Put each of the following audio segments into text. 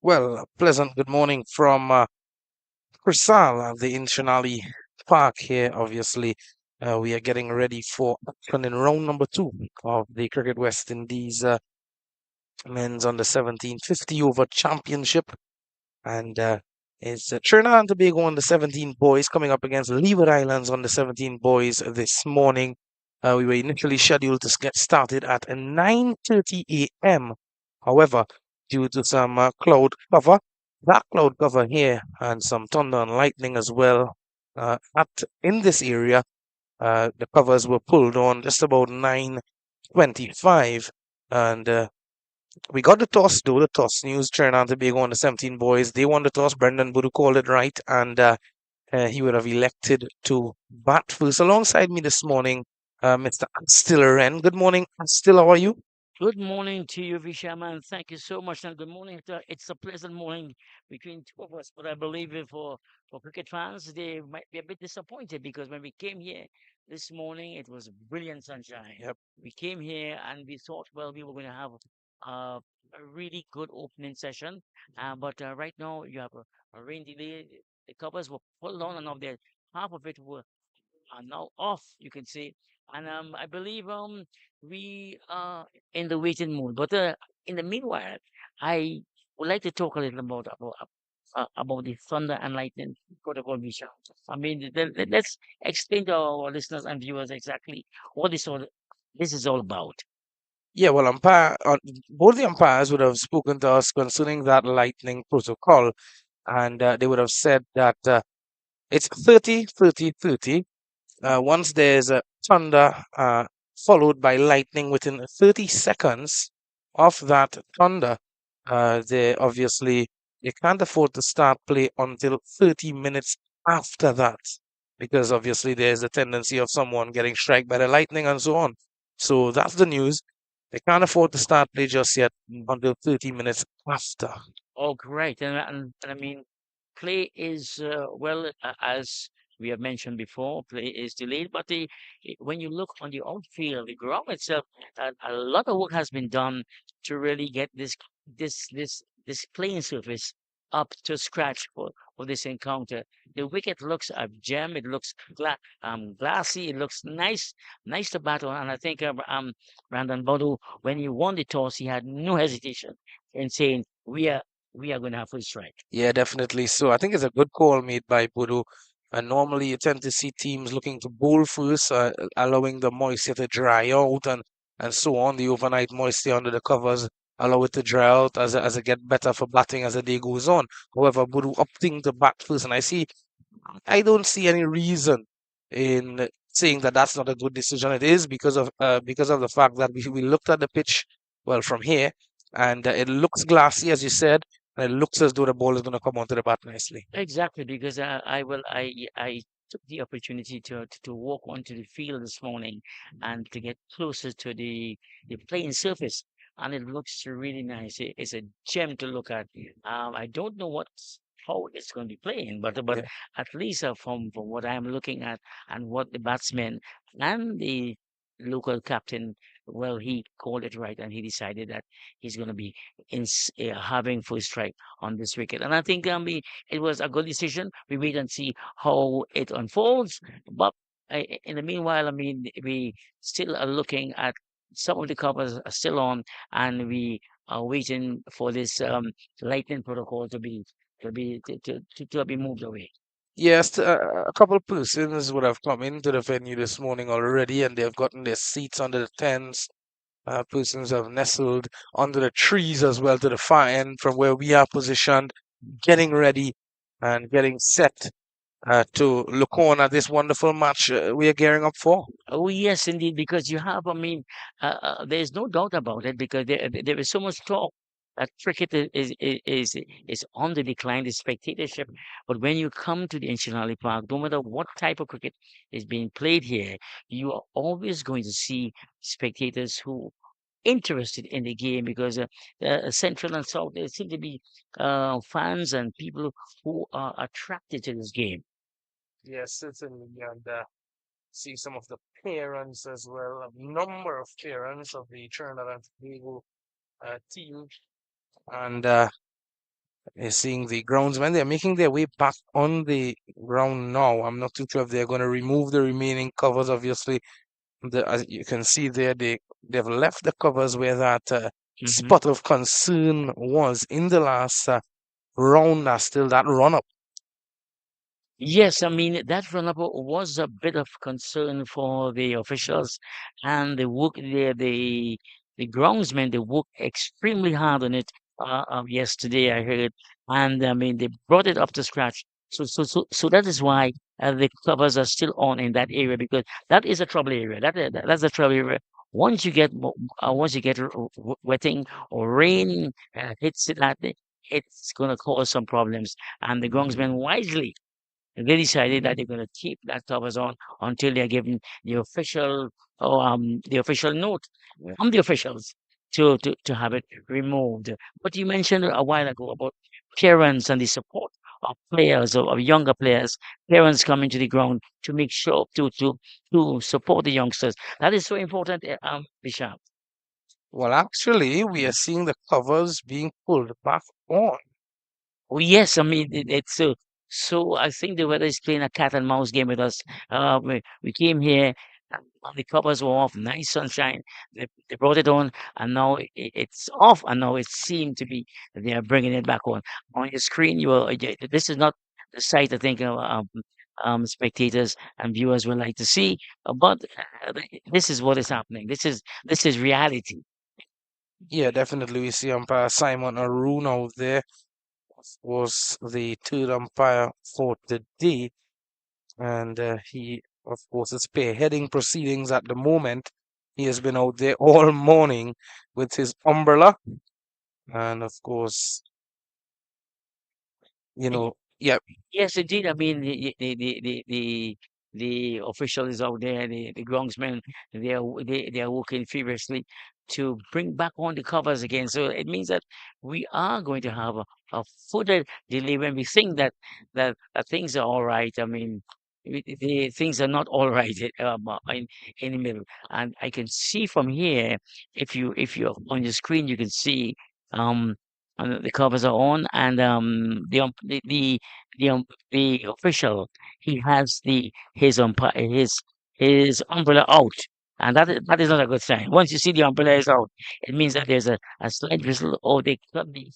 Well, a pleasant good morning from Crystal at the Inchonali Park here. Obviously, we are getting ready for action in round number two of the Cricket West Indies Men's Under 17 50 over championship. And it's Trinidad and Tobago under 17 boys coming up against Leeward Islands under 17 boys this morning. We were initially scheduled to get started at 9:30 a.m. However, due to some cloud cover, that cloud cover here, and some thunder and lightning as well in this area, the covers were pulled on just about 9:25, and we got the toss, though. The toss news. Trinidad and Tobago on the 17 boys. They won the toss. Brendan Budu called it right, and he would have elected to bat first. Alongside me this morning, Mr. Still Ren. Good morning, Still. How are you? Good morning to you, Vishaman. Thank you so much. And good morning. It's a pleasant morning between two of us, but I believe for cricket fans, they might be a bit disappointed because when we came here this morning, it was brilliant sunshine. Yep. We came here and we thought, well, we were going to have a really good opening session. But right now, you have a rain delay. The covers were pulled on and off there. Half of it are now off, you can say. And I believe we are in the waiting mood. But in the meanwhile, I would like to talk a little about the thunder and lightning protocol, Misha. I mean, let's explain to our listeners and viewers exactly what this is all about. Yeah, well, both the umpires would have spoken to us concerning that lightning protocol, and they would have said that it's 30, 30, 30. Once there's a thunder followed by lightning within 30 seconds of that thunder, they can't afford to start play until 30 minutes after that, because obviously there's a tendency of someone getting struck by the lightning and so on. So that's the news. They can't afford to start play just yet until 30 minutes after. Oh, great. And I mean, play is, as we have mentioned before, play is delayed. But when you look on the outfield, the ground itself, a lot of work has been done to really get this playing surface up to scratch for this encounter. The wicket looks a gem. It looks glassy. It looks nice to battle. And I think Brandon Bodu, when he won the toss, he had no hesitation in saying, we are going to have full strike. Yeah, definitely. So I think it's a good call made by Budu. And normally you tend to see teams looking to bowl first, allowing the moisture to dry out and so on. The overnight moisture under the covers allow it to dry out as it get better for batting as the day goes on. However, Budu opting to bat first, and I don't see any reason in saying that that's not a good decision. It is because of the fact that we looked at the pitch well from here, and it looks glassy, as you said. And it looks as though the ball is going to come onto the bat nicely. Exactly, because I took the opportunity to walk onto the field this morning and to get closer to the playing surface, and it looks really nice. It's a gem to look at. I don't know how it's going to be playing, but Yeah. at least from what I'm looking at and what the batsman and the local captain, well, he called it right, and he decided that he's going to be having full strike on this wicket, and I think it was a good decision. We wait and see how it unfolds. But in the meanwhile, I mean, we still are looking at some of the covers are still on, and we are waiting for this lightning protocol to be moved away. Yes, a couple of persons would have come into the venue this morning already, and they've gotten their seats under the tents. Persons have nestled under the trees as well to the far end from where we are positioned, getting ready and getting set to look on at this wonderful match we are gearing up for. Oh yes, indeed, because you have, I mean, there's no doubt about it because there is so much talk that cricket is on the decline, the spectatorship. But when you come to the Nationality Park, no matter what type of cricket is being played here, you are always going to see spectators who interested in the game because Central and South there seem to be fans and people who are attracted to this game. Yes, certainly, and see some of the parents as well, a number of parents of the Trinidad and Tobago team, and you're seeing the groundsmen. They're making their way back on the ground now. I'm not too sure if they're going to remove the remaining covers. Obviously, as you can see there, they've left the covers where that Hmm. spot of concern was in the last round. Still that run up. Yes, I mean that run-up was a bit of concern for the officials, and the groundsmen they worked extremely hard on it yesterday. I heard, and I mean they brought it up to scratch. So that is why the covers are still on in that area because that is a trouble area. That's a trouble area. Once you get wetting or rain hits it, it's gonna cause some problems, and the groundsmen wisely they decided that they're going to keep that covers on until they're given the official note Yeah. from the officials to have it removed. But you mentioned a while ago about parents and the support of players of younger players, parents coming to the ground to make sure to support the youngsters. That is so important, Bishop. Well, actually, we are seeing the covers being pulled back on. Oh yes, I mean it's so. I think the weather is playing a cat and mouse game with us. We came here, and the covers were off, nice sunshine. They brought it on, and now it's off, and now it seemed to be they are bringing it back on. On your screen, this is not the sight I think spectators and viewers would like to see, but this is what is happening. This is reality. Yeah, definitely. We see umpire Simon Arun out there was the third umpire for the day, and he, of course, is spearheading proceedings at the moment. He has been out there all morning with his umbrella, and of course, yeah, Yes, indeed. I mean, the official is out there, the groundsmen, they are working feverishly to bring back on the covers again. So it means that we are going to have a further delay when we think that things are all right. I mean, the things are not all right in the middle. And I can see from here, if you're on your screen, you can see um the covers are on, and the the official he has his umbrella out, and that is not a good sign. Once you see the umbrella is out, it means that there's a slight drizzle or there could be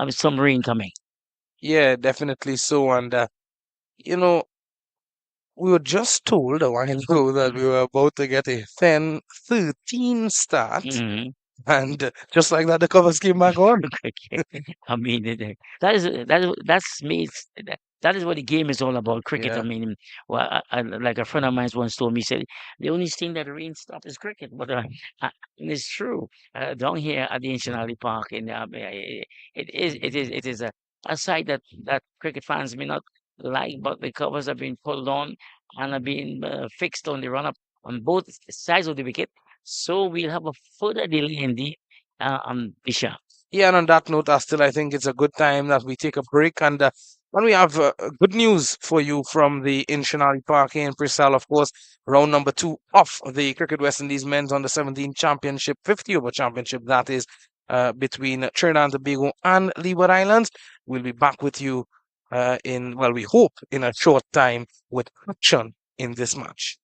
some rain coming. yeah, definitely so. And you know, we were just told a while ago that we were about to get a 10-13 start, Hmm. and just like that, the covers came back on. Okay. I mean, that's me. that is what the game is all about, cricket. I Yeah. mean, well, like a friend of mine once told me, he said, the only thing that rain stop is cricket. But and it's true. Down here at the Ancient Alley Park, it is a site that cricket fans may not like, but the covers have been pulled on and have been fixed on the run up on both sides of the wicket. So we'll have a further delay in the Bisha. Yeah, and on that note, Astil, I think it's a good time that we take a break. And when we have good news for you from the Inshanali Park here in Prisal, of course, round number 2 of the Cricket West Indies Men's Under 17 Championship, 50 over championship, that is between Trinidad and Tobago and Leeward Islands. We'll be back with you well, we hope in a short time with action in this match.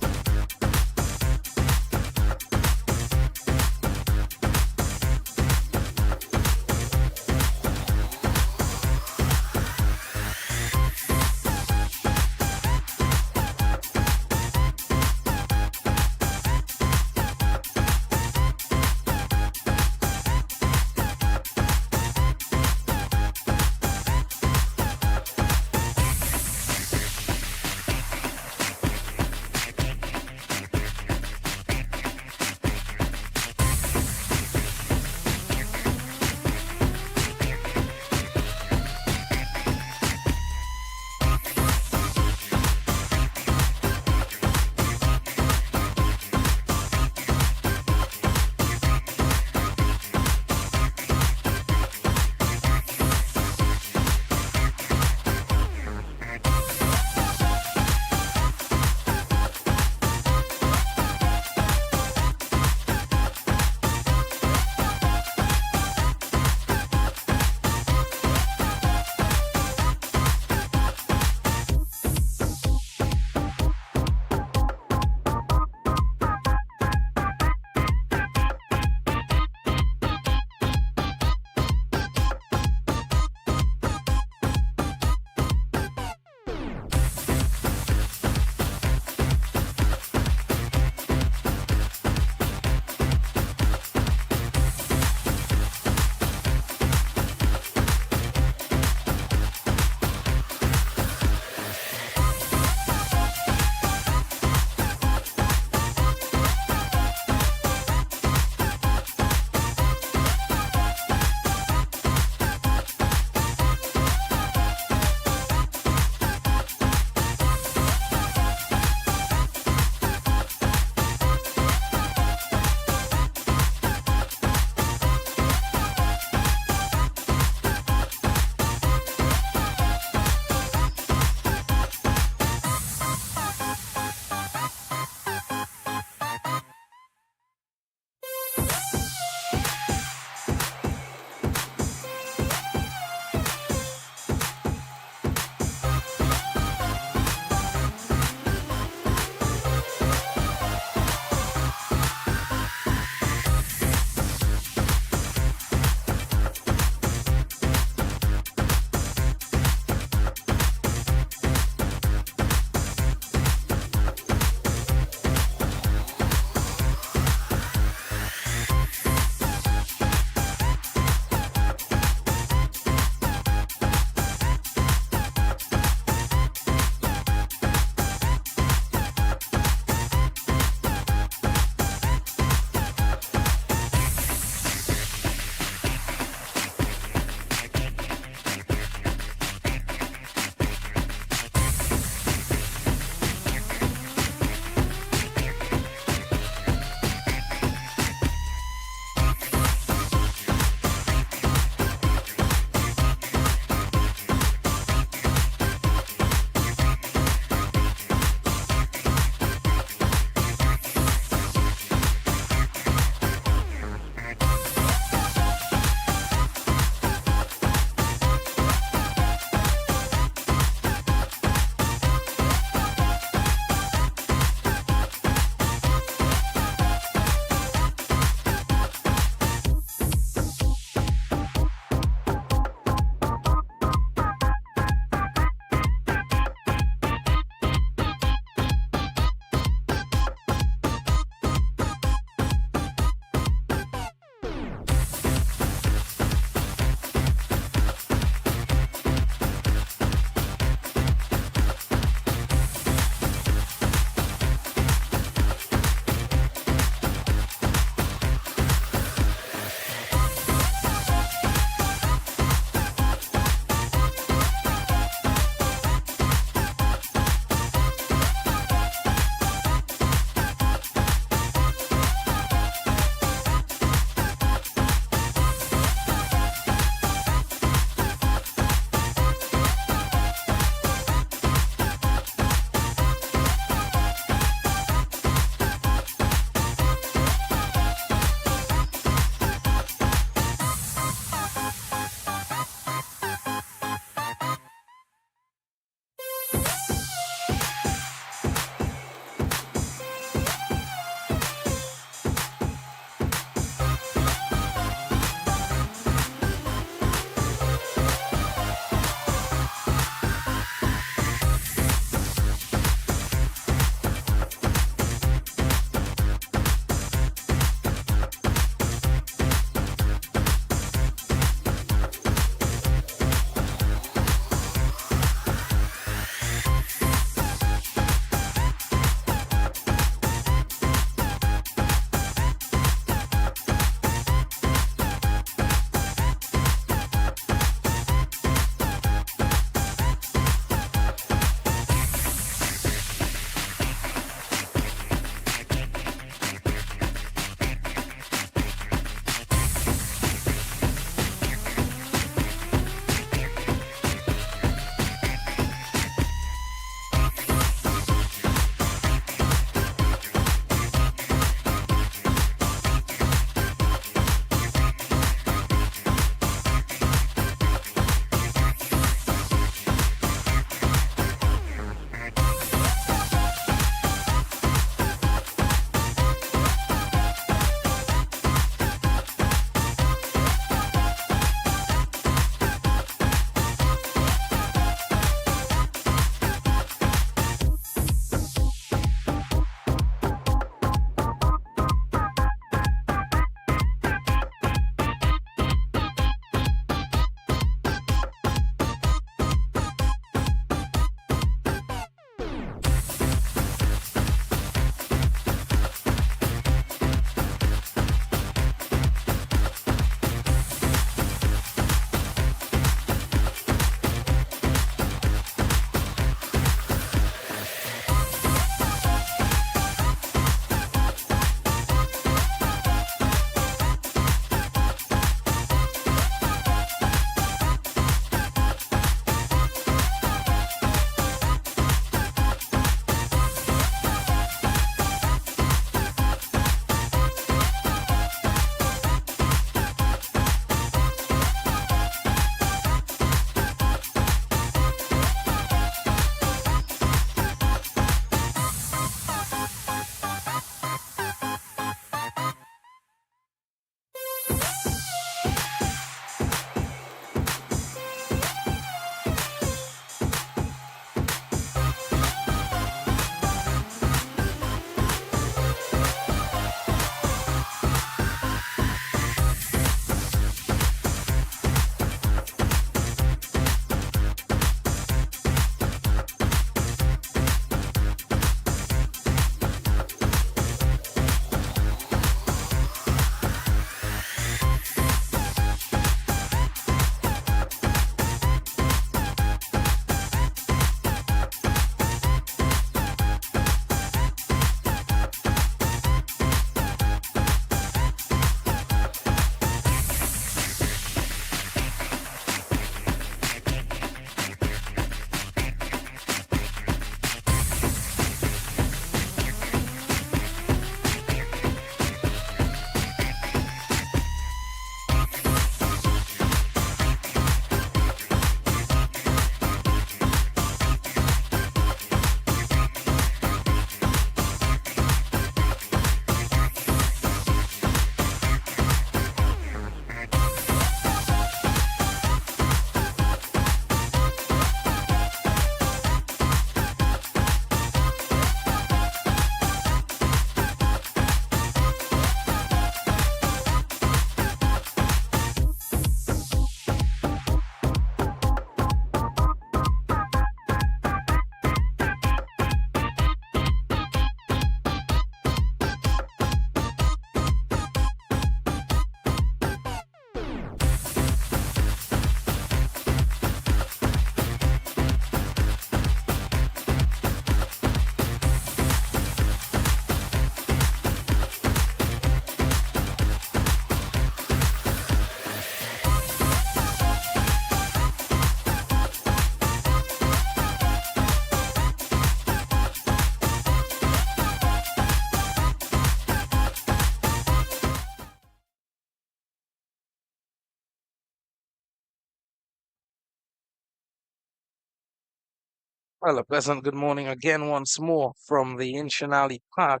Well, a pleasant good morning again once more from the Inchinali Park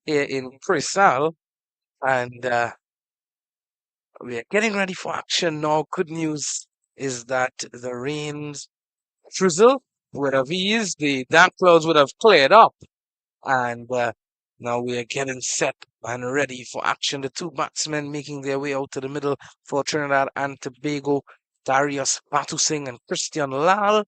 here in Crisal. And we are getting ready for action now. Good news is that the rains drizzle would have eased, the dark clouds would have cleared up, and now we are getting set and ready for action. The two batsmen making their way out to the middle for Trinidad and Tobago, Darius Batusing and Christian Lal.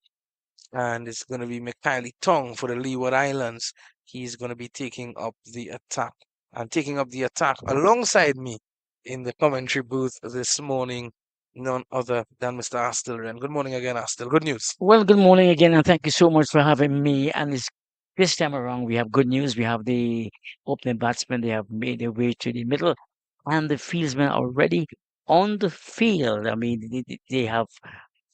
And it's going to be Mikhaili Tong for the Leeward Islands. He's going to be taking up the attack alongside me in the commentary booth this morning. None other than Mr. Astilren. Good morning again, Astil. Good news. Well, good morning again, and thank you so much for having me. And this time around, we have good news. We have the opening batsmen. They have made their way to the middle, and the fieldsmen are already on the field. I mean, they have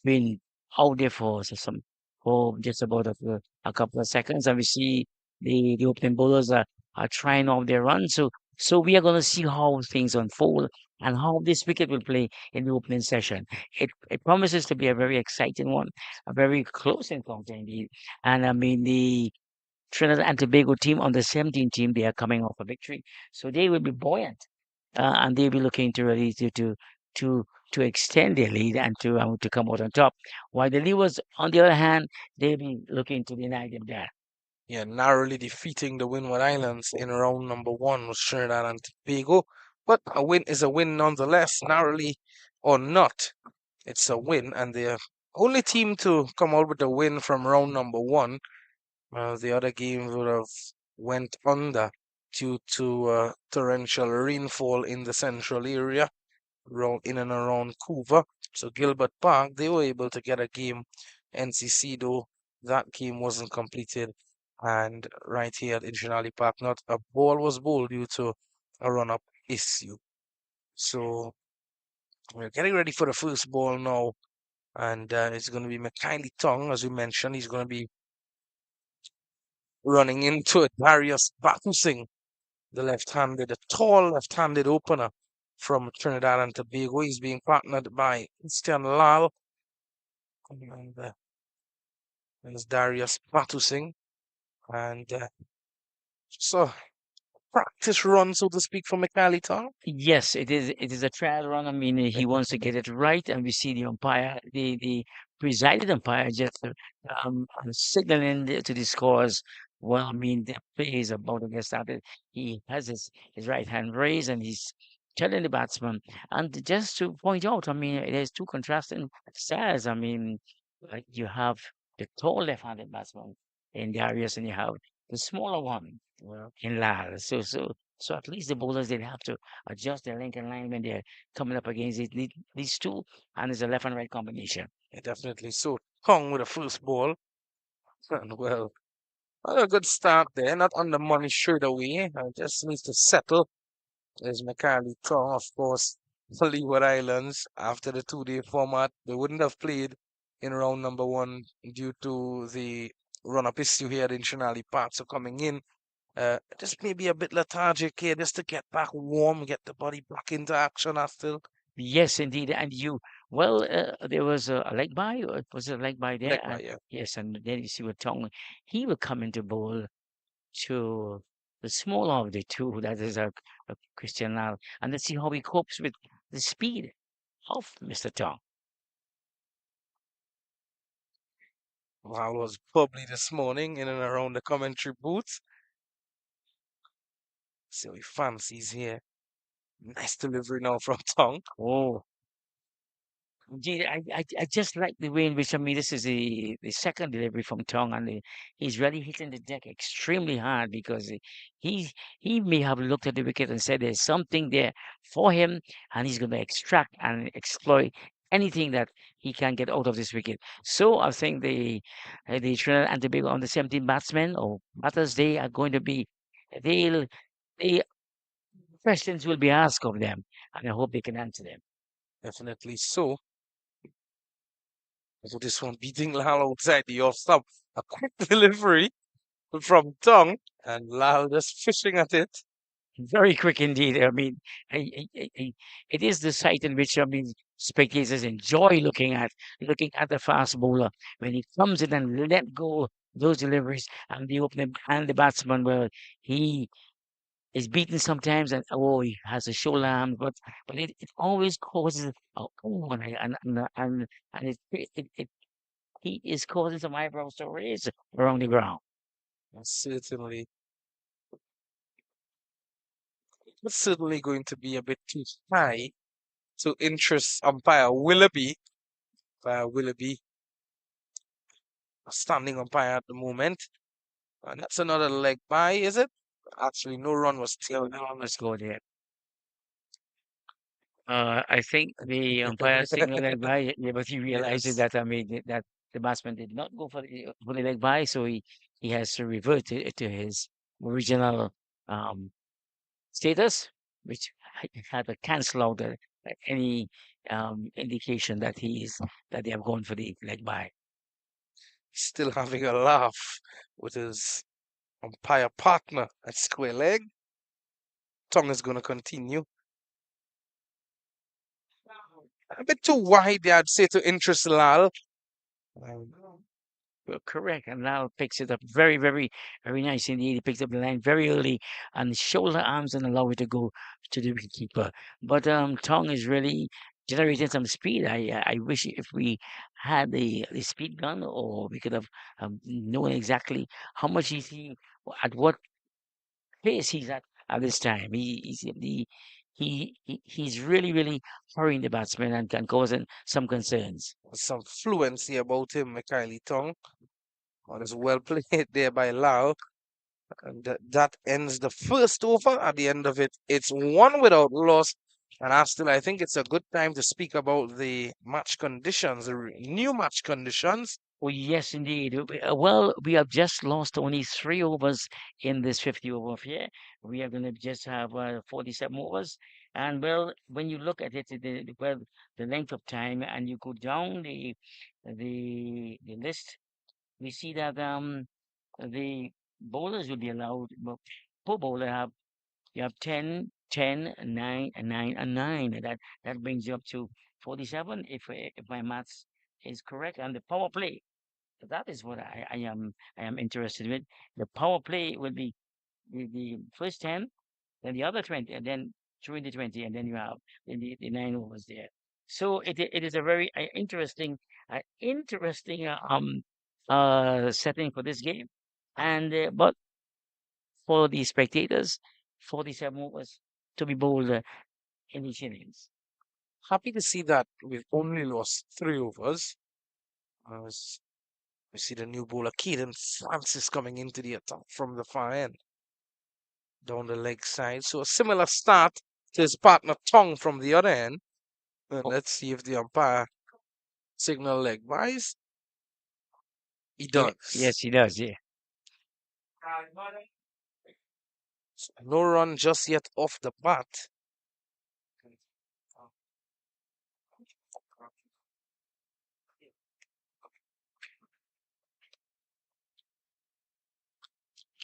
been out there for some for just about a couple of seconds, and we see the opening bowlers are trying off their run. So we are going to see how things unfold and how this wicket will play in the opening session. It promises to be a very exciting one, a very close encounter indeed. And I mean the Trinidad and Tobago team on the 17 team, they are coming off a victory, so they will be buoyant, and they'll be looking to really to to extend their lead and to come out on top. While the Leewards, on the other hand, they'll be looking to deny them that. Yeah, narrowly defeating the Windward Islands in round number one was Trinidad and Tobago. But a win is a win nonetheless, narrowly or not. It's a win, and the only team to come out with a win from round number one. The other games would have went under due to torrential rainfall in the central area, in and around Coover. So Gilbert Park, they were able to get a game. NCC, though, that game wasn't completed. And right here at Inchинali Park, not a ball was bowled due to a run-up issue. So we're getting ready for the first ball now. And it's going to be Mikhaili Tong, as you mentioned. He's going to be running into it. Darius Batusing, the tall left-handed opener from Trinidad and Tobago. He's being partnered by Christian Lal and there's Darius Batusing. And so practice run, so to speak, for Mikhaili Tong. Yes, it is. It is a trial run. I mean, he wants to get it right, and we see the umpire, the presided umpire, just signaling to the scores. Well, I mean, the play is about to get started. He has his right hand raised, and he's telling the batsman. And just to point out, I mean, it is two contrasting styles. I mean, like you have the tall left-handed batsman in Darius, and you have the smaller one in Lal. So at least the bowlers didn't have to adjust their link and line when they're coming up against these two, and it's a left and right combination. Yeah, definitely. So Tong with a first ball. And well, not a good start there. Not on the money straight away. Just needs to settle. There's Mikhaili Tong, of course, for Leeward Islands. After the 2-day format, they wouldn't have played in round number one due to the run-up issue here in Trinali Park. So coming in, just maybe a bit lethargic here, just to get back warm, get the body back into action after Yes, indeed. And well, there was a leg by, or was it a leg by there? leg And by, yeah. yes, and then you see what Tong, he will come into bowl to the smaller of the two, that is a Christian Lal. And let's see how he copes with the speed of Mr. Tong. Val was bubbly this morning in and around the commentary booth. So he fancies here. Nice delivery now from Tong. Oh, gee, I just like the way in which, I mean, this is the second delivery from Tong, and he's really hitting the deck extremely hard because he he may have looked at the wicket and said there's something there for him, and he's going to extract and exploit anything that he can get out of this wicket. So I think the Trinidad and Tobago on the 17 batsmen or batters, they are going to be they'll they questions will be asked of them, and I hope they can answer them. Definitely so. So this one beating Lal outside the off stump. A quick delivery from Tong, and Lal just fishing at it. Very quick indeed. I mean, it is the site in which, I mean, spectators enjoy looking at the fast bowler when he comes in and let go those deliveries and the opening and the batsman, well, he is beaten sometimes and oh, he has a shoulder arm, but it always causes oh, and it he is causing some eyebrows to raise around the ground. Certainly, it's certainly going to be a bit too high to interest umpire Willoughby. Willoughby, a standing umpire at the moment. And that's another leg by, is it? Actually, no run was taken. No, let's go there. I think the umpire signaled leg by, yeah, but he realizes Yes, that that the batsman did not go for the leg by, so he has to revert to his original um status, which had to cancel out any indication that that they have gone for the leg by. still having a laugh with his umpire partner at square leg. Tongue is going to continue. A bit too wide, I'd say, to interest Lal. Um, Well, correct. And now picks it up very, very, very nice indeed. He picks up the line very early and shoulder arms and allow it to go to the wicketkeeper. But Tong is really generating some speed. I wish if we had the speed gun, or we could have known exactly how much at what pace he's at this time. He's really, really hurrying the batsman and causing some concerns. some fluency about him, Mikhaili Tong. One is well played there by Lau. And that ends the first over. At the end of it, it's one without loss. And I think it's a good time to speak about the match conditions, the new match conditions. Oh, yes, indeed. Well, we have just lost only 3 overs in this 50 over affair. We are going to just have 47 overs. And well, when you look at it, well, the length of time, and you go down the list, we see that the bowlers will be allowed. Well, per bowler you have 10, 10, 9, and 9, and 9. That brings you up to 47 if my maths is correct. And the power play. That is what I am interested with. The power play will be the first 10, then the other 20, and then during the 20, and then you have the 9 overs there. So it is a very interesting setting for this game. And but for the spectators, 47 overs to be bowled in each innings. Happy to see that we've only lost 3 overs. As we see the new bowler, Keaton Francis, coming into the attack from the far end, down the leg side. So a similar start to his partner Tong from the other end. And Oh, let's see if the umpire signal leg buys. He yeah, does. yes, he does. Yeah, No run just yet off the bat.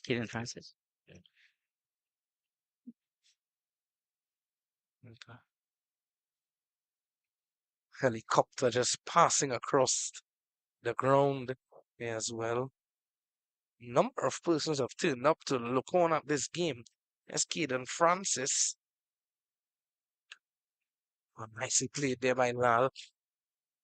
Keaton Francis. Okay. Helicopter just passing across the ground as well. Number of persons have turned up to look on at this game. As Keaton Francis. Oh, nicely played there by Lal.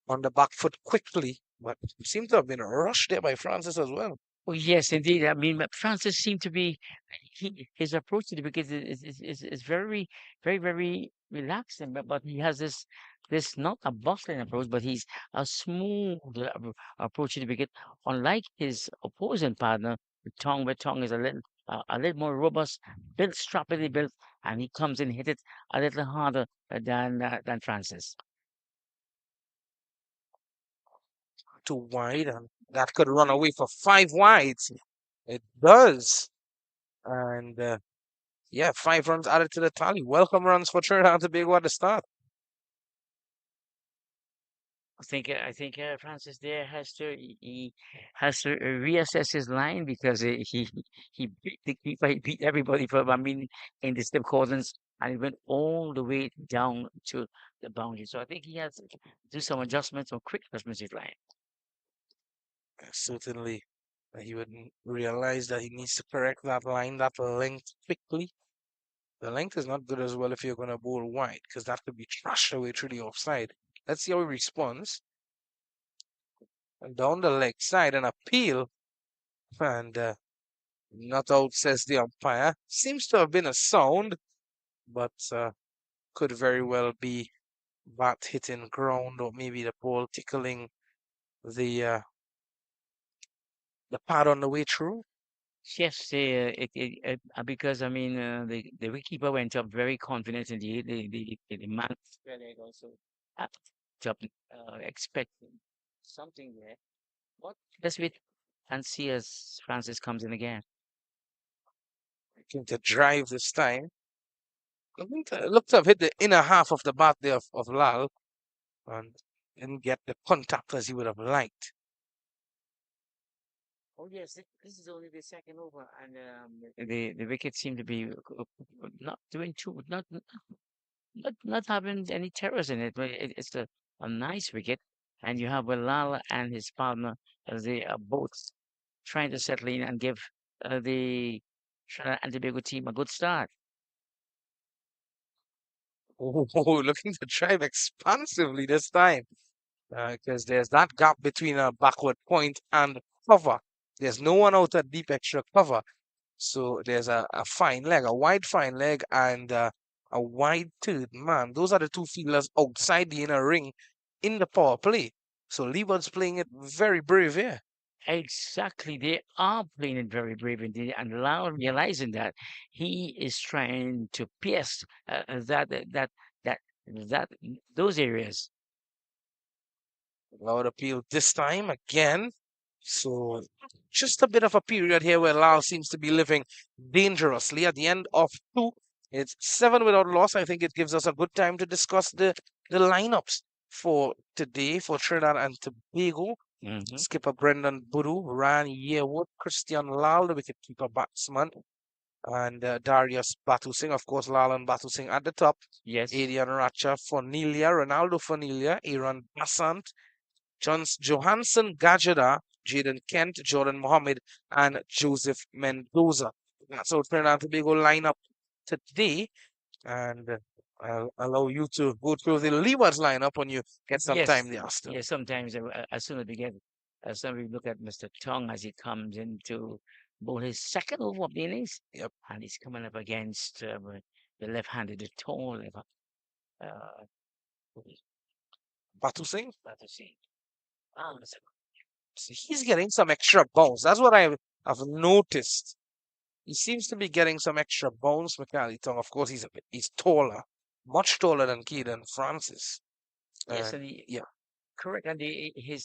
On the back foot quickly, but seemed to have been rushed there by Francis as well. Oh, yes, indeed. I mean, Francis seemed to be his approach to the wicket is very, very, very relaxed, but he has this not a bustling approach, but he's a smooth approach to the wicket, unlike his opposing partner, Tong, where Tong is a little more robust, built strappily built, and he comes and hit it a little harder than Francis. Too wide, and that could run away for 5 wides. It does. And yeah, 5 runs added to the tally. Welcome runs for Trinidad and Tobago at the start. I think Francis there he has to reassess his line because he beat the keeper, he beat everybody for I mean in the slip cordons, and he went all the way down to the boundary. So I think he has to do some adjustments or quick adjustments to his line. Certainly. He would realize that he needs to correct that line, that length quickly. The length is not good as well if you're going to bowl wide, because that could be trashed away through the offside. Let's see how he responds. And down the leg side, and appeal. And not out, says the umpire. Seems to have been a sound, but could very well be bat hitting ground, or maybe the ball tickling the pad on the way through. Yes, because I mean the wicketkeeper went up very confident indeed. The man also up top, expecting something there. But let's wait and see as Francis comes in again. Looking to drive this time. Looked to have hit the inner half of the bat there of Lal, and didn't get the contact as he would have liked. Oh yes, this is only the second over, and the wickets seem to be not doing too, not having any terrors in it. But it's a nice wicket, and you have Lal and his partner as they are both trying to settle in and give the Trinidad and Tobago team a good start. Oh, looking to drive expansively this time, because there's that gap between a backward point and cover. There's no one out at deep extra cover. So there's a fine leg, a wide fine leg, and a wide third man. Those are the two fielders outside the inner ring in the power play. So Leewards playing it very brave here. Exactly, they are playing it very brave indeed, and Lau realizing that he is trying to pierce that that those areas. Loud appeal this time again. So just a bit of a period here where Lal seems to be living dangerously. At the end of two, it's 7 without loss. I think it gives us a good time to discuss the lineups for today for Trinidad and Tobago. Skipper Brendan Buru, Ryan Yearwood, Christian Lal, the wicketkeeper batsman, and Darius Batusing. Of course, Lal and Batusing at the top. Yes. Adrian Racha, Fornilia, Ronaldo Fornilia, Aaron Bassant, Johansson Gajada, Jaden Kent, Jordan Mohammed, and Joseph Mendoza. That's how Trinidad and Tobago line up today. And I'll allow you to go through the Leewards lineup when you get some Yes, time thereafter. yes. Sometimes as soon as we get, as soon as we look at Mr. Tong as he comes into bowl his second over of the innings, Yep. and he's coming up against the left-handed, the tall left. Uh, Batu Singh, Batusing. he's getting some extra bounce. That's what I've noticed. He seems to be getting some extra bounce, Mikali Tong. Of course, he's taller, much taller than Keaton Francis. Yes, And and he, yeah, correct. And he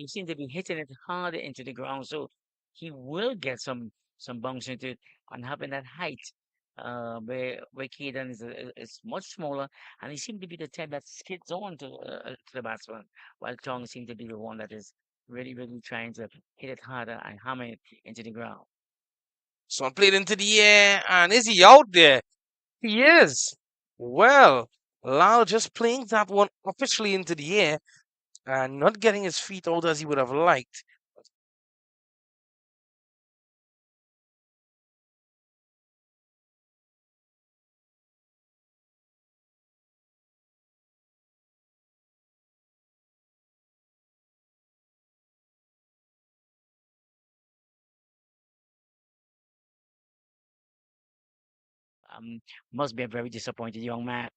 seemed to be hitting it harder into the ground, so he will get some bounce into it and having that height. Where Keaton is much smaller, and he seemed to be the type that skids on to the batsman, while Tong seemed to be the one that is really trying to hit it harder and hammer it into the ground. someone played into the air, and is he out there? He is. Well, Lal just playing that one officially into the air and not getting his feet out as he would have liked. Um, must be a very disappointed young man.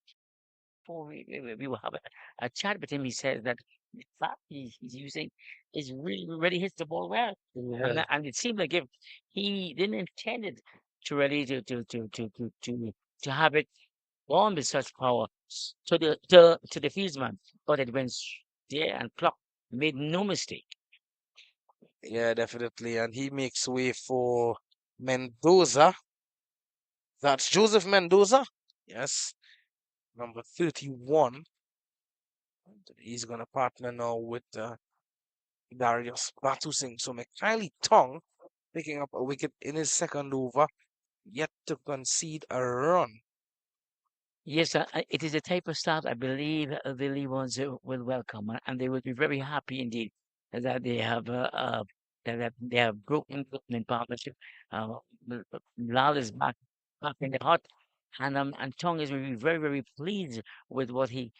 Before we will have a chat with him, he said that the bat he's using is really hits the ball well, Yeah. and it seemed like if he didn't intend it to really to have it gone with such power to the fieldsman, but it went there and clock made no mistake. Yeah, definitely. And he makes way for Mendoza. That's Joseph Mendoza. Yes, number 31. He's going to partner now with Darius Batusing. So McKiley Tong picking up a wicket in his second over, yet to concede a run. Yes, it is a type of start I believe the Leewards will welcome, and they will be very happy indeed that they have that they have broken in partnership. Lal is back in the hut, and Tong is very pleased with what he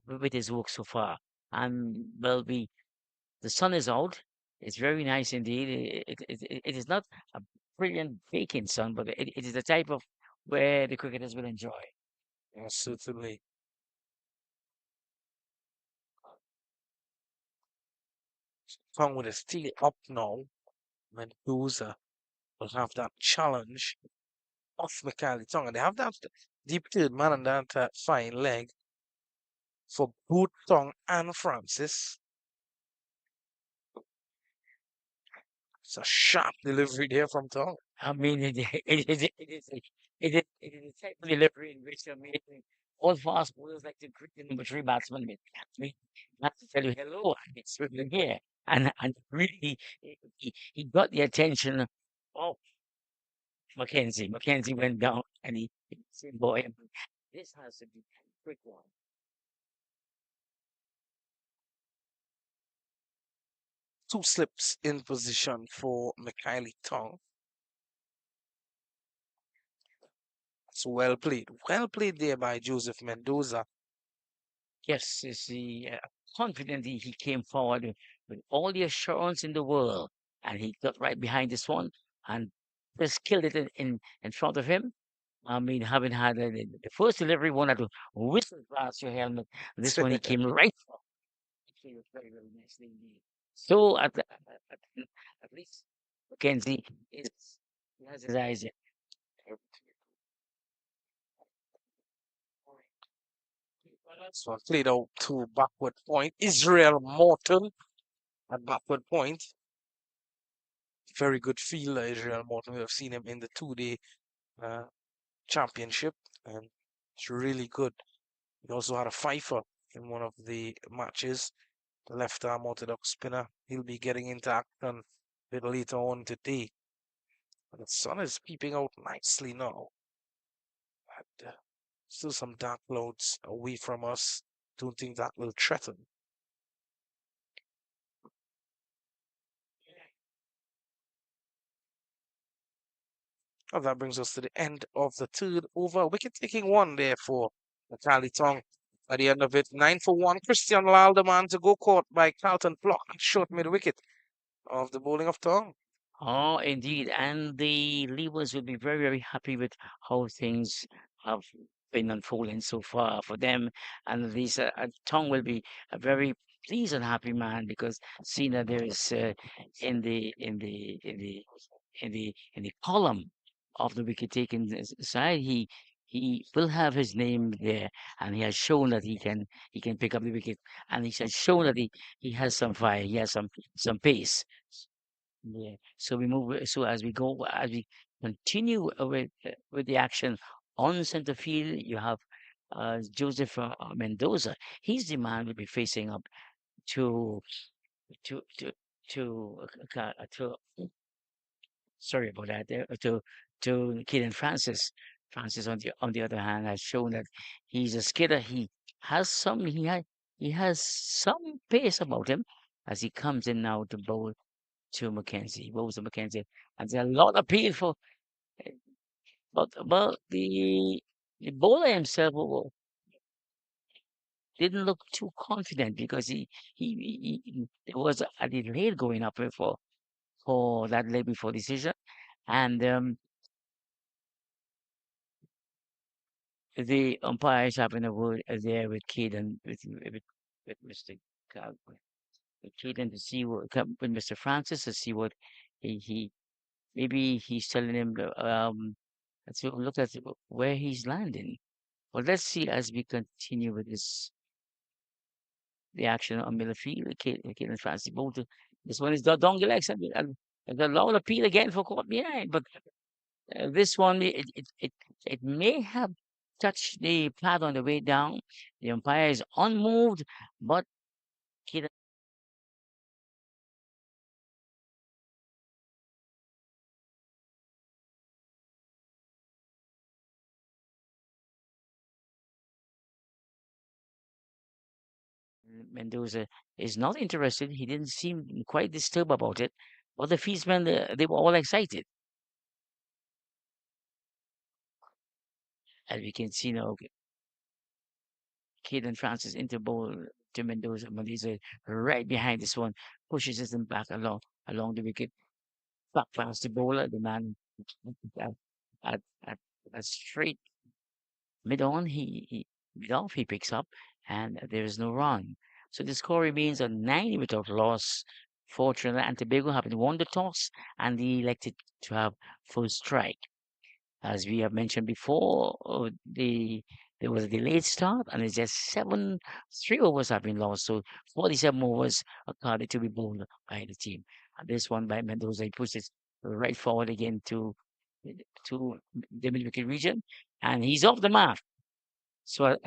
with his work so far. And well, the sun is out. It's very nice indeed. It is not a brilliant baking sun, but it is the type of where the cricketers will enjoy. Certainly. Tong with his tee up now. Mendoza will have that challenge off Mikhail Tong. And they have that deep third man and that fine leg for both Tong and Francis. It's a sharp delivery there from Tong. I mean, it is a type of delivery in which all fast bowlers like to greet the number three batsman. I mean, I have to tell you hello, it's Switzerland here, and really he got the attention of Mackenzie. Mackenzie went down, and he said, "Boy, this has to be a quick one." Two slips in position for Mikhail Tong. It's well played. Well played there by Joseph Mendoza. Yes, you see, confidently he came forward with all the assurance in the world, and he got right behind this one and just killed it in front of him. I mean, having had the first delivery one that whistled past your helmet, this one he came right for. Actually, it was very nicely indeed. So at least Mackenzie is he has his eyes in. This one played out to backward point. Israel Morton at backward point. Very good fielder, Israel Morton. We have seen him in the two-day uh, championship, and it's really good. He also had a fifer in one of the matches. The left-arm orthodox spinner. He'll be getting into action a bit later on today. And the sun is peeping out nicely now. And, still some dark clouds away from us. Don't think that will threaten. And that brings us to the end of the third over. Wicket taking one there for Natali Tong. At the end of it, 9 for 1. Christian Lal, the man to go caught by Carlton Flock and short mid wicket of the bowling of Tong. Oh, indeed. And the Leewards will be very happy with how things have been unfolding so far for them. And these Tong will be a very pleased and happy man because seeing that there is in the column of the wicket taking side, he will have his name there, and he has shown that he can pick up the wicket, and he has shown that he has some fire, he has some pace. Yeah. So we move. So as we continue with the action on center field, you have Joseph Mendoza. He's the man will be facing up to to to to sorry about that. To Keelan Francis. Francis on the other hand has shown that he's a skidder. He has some pace about him as he comes in now to bowl to Mackenzie. Bowls to Mackenzie, and there's a lot of appeal for. But the bowler himself didn't look too confident because there was a delay going up for that leg before decision, and the umpires having a word there with Keaton with Mr. Cal- with Keaton to see with Mr. Francis to see what he maybe he's telling him let's look at where he's landing. Well, let's see as we continue with the action on middle field. Caitlin Francis both. This one is the dongle X and the long appeal again for caught behind, but this one it may have touched the pad on the way down. The umpire is unmoved, but Caitlin Mendoza is not interested. He didn't seem quite disturbed about it, But the fieldsmen, they were all excited. As we can see now, Caden Francis into ball to Mendoza. Mendoza right behind this one, pushes him back along the wicket, back past the bowler, the man at at, at, at straight mid on, mid off, he picks up, and there is no run. So the score remains a 90 without loss for Trinidad and Tobago, having won the toss, and they elected to have full strike. As we have mentioned before, there was a delayed start, and it's just 3 overs have been lost. So 47 overs accorded to be bowled by the team. And this one by Mendoza, he pushes right forward again to the mid-wicket region, and he's off the mark. So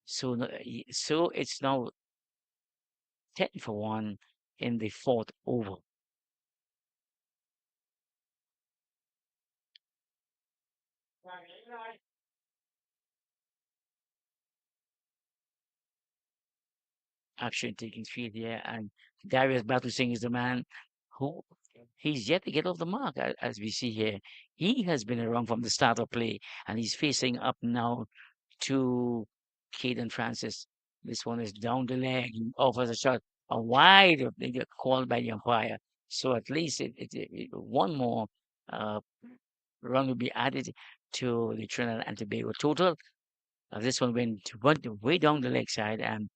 so it's now 10 for 1 in the fourth over. Action taking field here, and Darius Batusing is the man who he's yet to get off the mark, as we see here. He has been around from the start of play, and he's facing up now to Caden Francis. This one is down the leg, he offers a shot, a wide, they get called by the umpire. So at least one more uh, run will be added to the Trinidad and Tobago total. This one went way down the leg side, and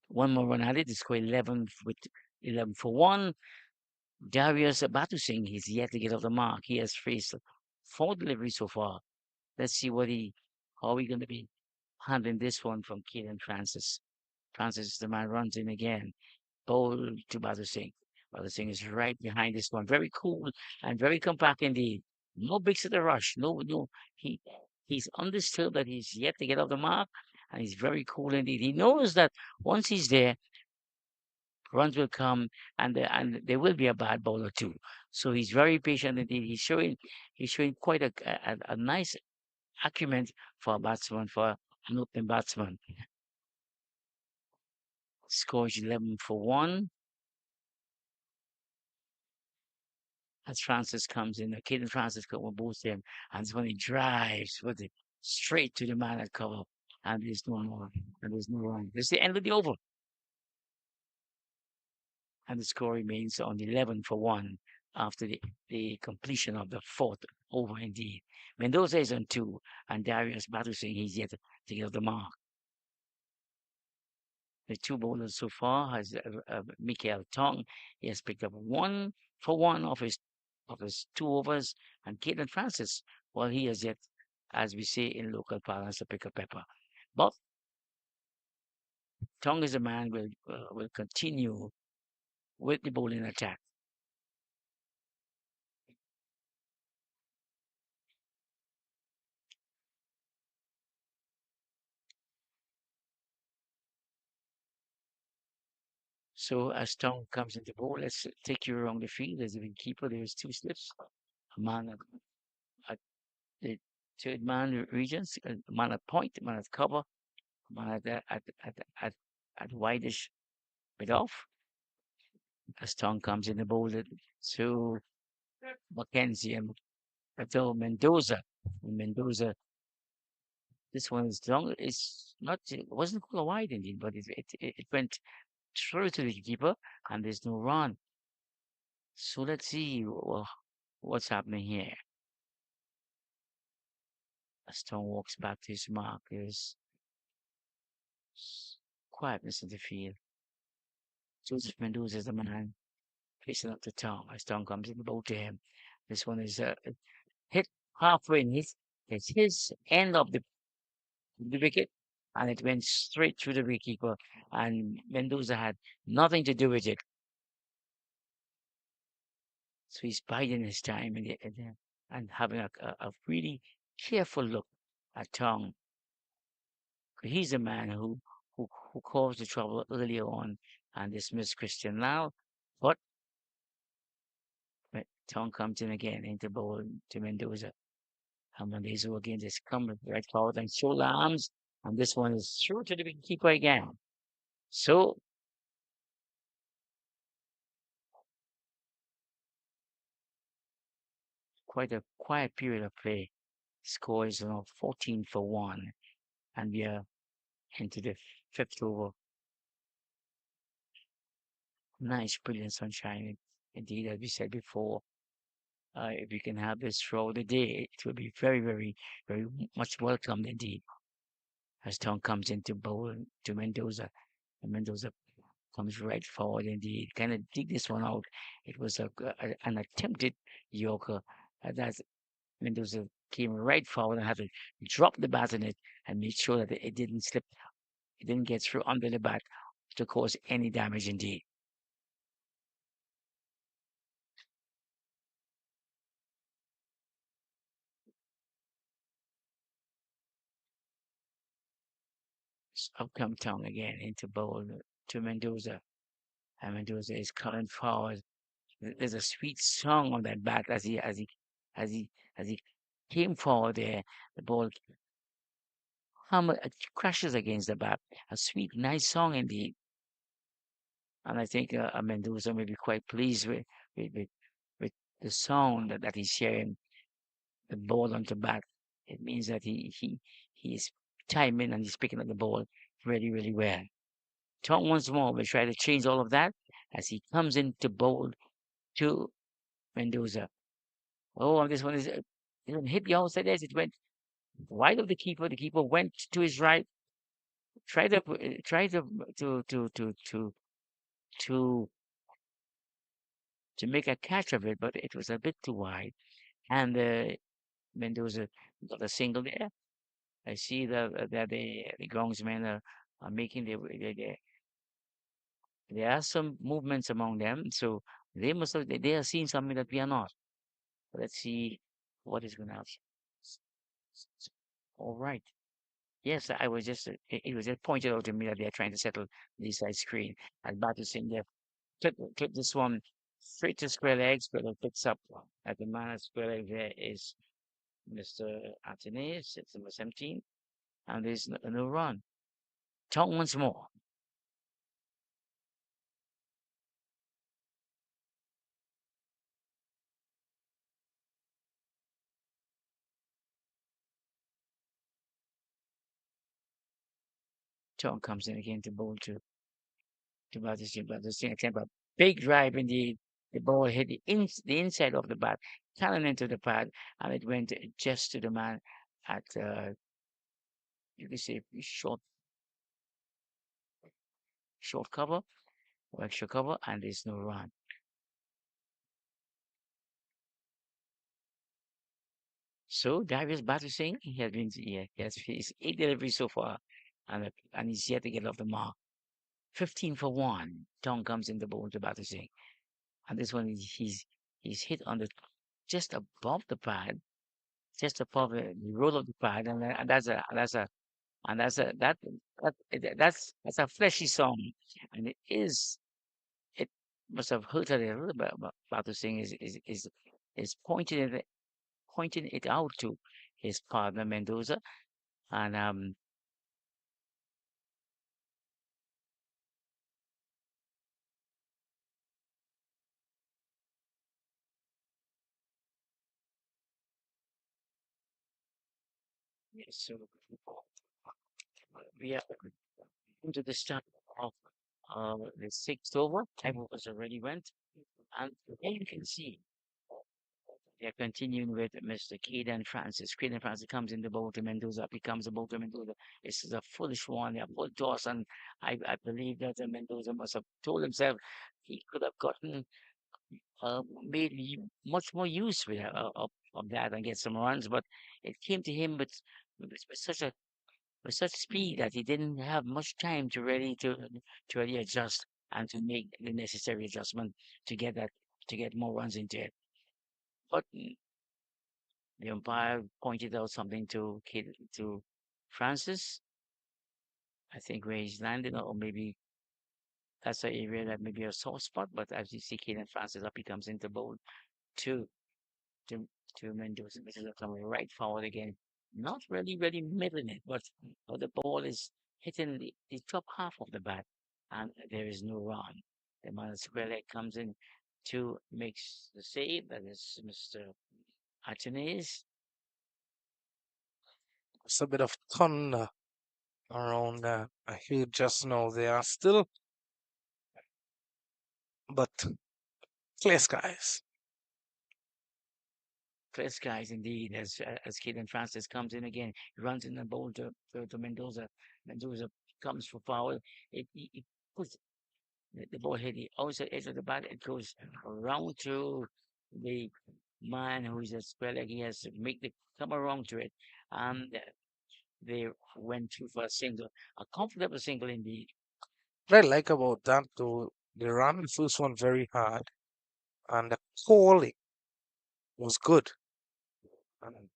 one more run added. They score 11 with 11 for 1. Darius Batusing, he's yet to get off the mark. He has faced 4 deliveries so far. Let's see how he going to be handling this one from Keelan Francis. Francis, the man, runs in again. Bowl to Batusing. Batusing is right behind this one. Very cool and very compact indeed. No bigs at the rush. No. He he's understood that he's yet to get off the mark, and he's very cool indeed. He knows that once he's there, runs will come, and there will be a bad bowler too. So he's very patient indeed. He's showing quite a nice acumen for a batsman, for an opening batsman. Scores 11 for 1 as Francis comes in. Caden Francis comes with both him, and when he drives with it straight to the man at cover, and there's no more, and there's no run. This is the end of the over, and the score remains on 11 for 1 after the completion of the fourth over indeed. Mendoza is on 2, and Darius Batusing, he's yet to get off the mark. The 2 bowlers so far has Mikael Tong. He has picked up 1 for 1 of his 2 overs, and Caden Francis, well, he has yet, as we say in local parlance, to pick a pepper. But Tong is a man will continue with the bowling attack. So as Tong comes into bowl, let's take you around the field. As the keeper, there's 2 slips. A man at the third man regions, a man at point, a man at cover, a man at wideish bit off. As Tong comes in the bowl to Mackenzie and Patel Mendoza. And Mendoza, this one is long. It's not. It wasn't quite wide indeed, but it went through to the keeper, and there's no run. So let's see what's happening here. As Tong walks back to his mark, there's quietness in the field. Joseph Mendoza is the man facing up to Tong. As Tong comes in the bowl to him, this one is hit halfway in it's his end of the wicket, and it went straight through the wicketkeeper, and Mendoza had nothing to do with it. So he's biding his time and having a really careful look at Tong. He's a man who caused the trouble earlier on and dismissed Christian Lau, but when Tong comes in again into bowl to Mendoza. And Mendoza again just come with right forward and shoulder arms, and this one is through to the wicketkeeper again. So quite a quiet period of play. Score is 14-1, and we are into the fifth over. Nice, brilliant sunshine. Indeed, as we said before, if we can have this throughout the day, it will be very, very, very much welcomed indeed. As Tom comes into bowl to Mendoza, and Mendoza comes right forward indeed. Kind of dig this one out. It was an attempted Yorker. That Mendoza came right forward and had to drop the bat in it and make sure that it didn't slip, it didn't get through under the bat to cause any damage indeed. Up come Tom again into bowl to Mendoza. And Mendoza is coming forward. There's a sweet song on that bat as he as he came forward there. The ball crashes against the bat. A sweet, nice song indeed. And I think Mendoza may be quite pleased with, with, with the sound that he's sharing the ball onto bat. It means that he is timing and he's picking up the ball really, really well. Tom once more will try to change all of that as he comes into bowl to Mendoza. Oh, and this one is it didn't hit the outside edge. It went wide of the keeper. The keeper went to his right, tried to to make a catch of it, but it was a bit too wide. And Mendoza got a single there. I see that the groundsmen are making there are some movements among them, so they are seeing something that we are not. Let's see what is going to happen. All right. Yes, I was just it was just pointed out to me that they are trying to settle the side screen. I'm about to sing there. Clip this one straight to square leg. Square leg picks up at the man at square leg. There is Mr. Anthony, it's number 17, and there's no run. Tom once more. Tom comes in again to bowl to Batistine. Batistine attempt a big drive indeed. The ball hit the inside of the bat, cannon into the pad, and it went just to the man at you can say short cover or extra cover, and there's no run. So Darius Battersing, he has been he has his 8 deliveries so far, and he's yet to get off the mark. 15-1. Tom comes in the bowl to Battersing, and this one he's hit on the just above the pad, just above the roll of the pad, and that's a that's a fleshy song, and it must have hurt a little bit. But Battersing is pointing it out to his partner Mendoza, and yes, so we are into the start of the sixth over. Time was already went, and there you can see they are continuing with Mr. Caden Francis. Caden Francis comes in the bowl to Mendoza, becomes a bowl to Mendoza. This is a foolish one, a full toss, and I believe that Mendoza must have told himself he could have gotten made much more use of that and get some runs, but it came to him with such a with such speed that he didn't have much time to really adjust and to make the necessary adjustment to get that to get more runs into it. But the umpire pointed out something to Francis. I think where he's landed, or maybe that's an area that may be a soft spot. But as you see, Caden Francis up, he comes into bowl two to Mendoza. Mendoza coming right forward again. Not really, really middling it, but the ball is hitting the top half of the bat, and there is no run. The man at square leg comes in to makes the save. That is Mr. Atenes, It's a bit of thunder around I hear just now. They are still, but clear skies. clear skies indeed. As Caden Francis comes in again, he runs in the ball to Mendoza. Mendoza comes for foul. It puts the ball hit the outside edge of the bat. It goes around to the man who's a speller. He has to make the come around to it. And they went through for a single, a comfortable single indeed. What I like about that though, they ran the first one very hard, and the calling was good. And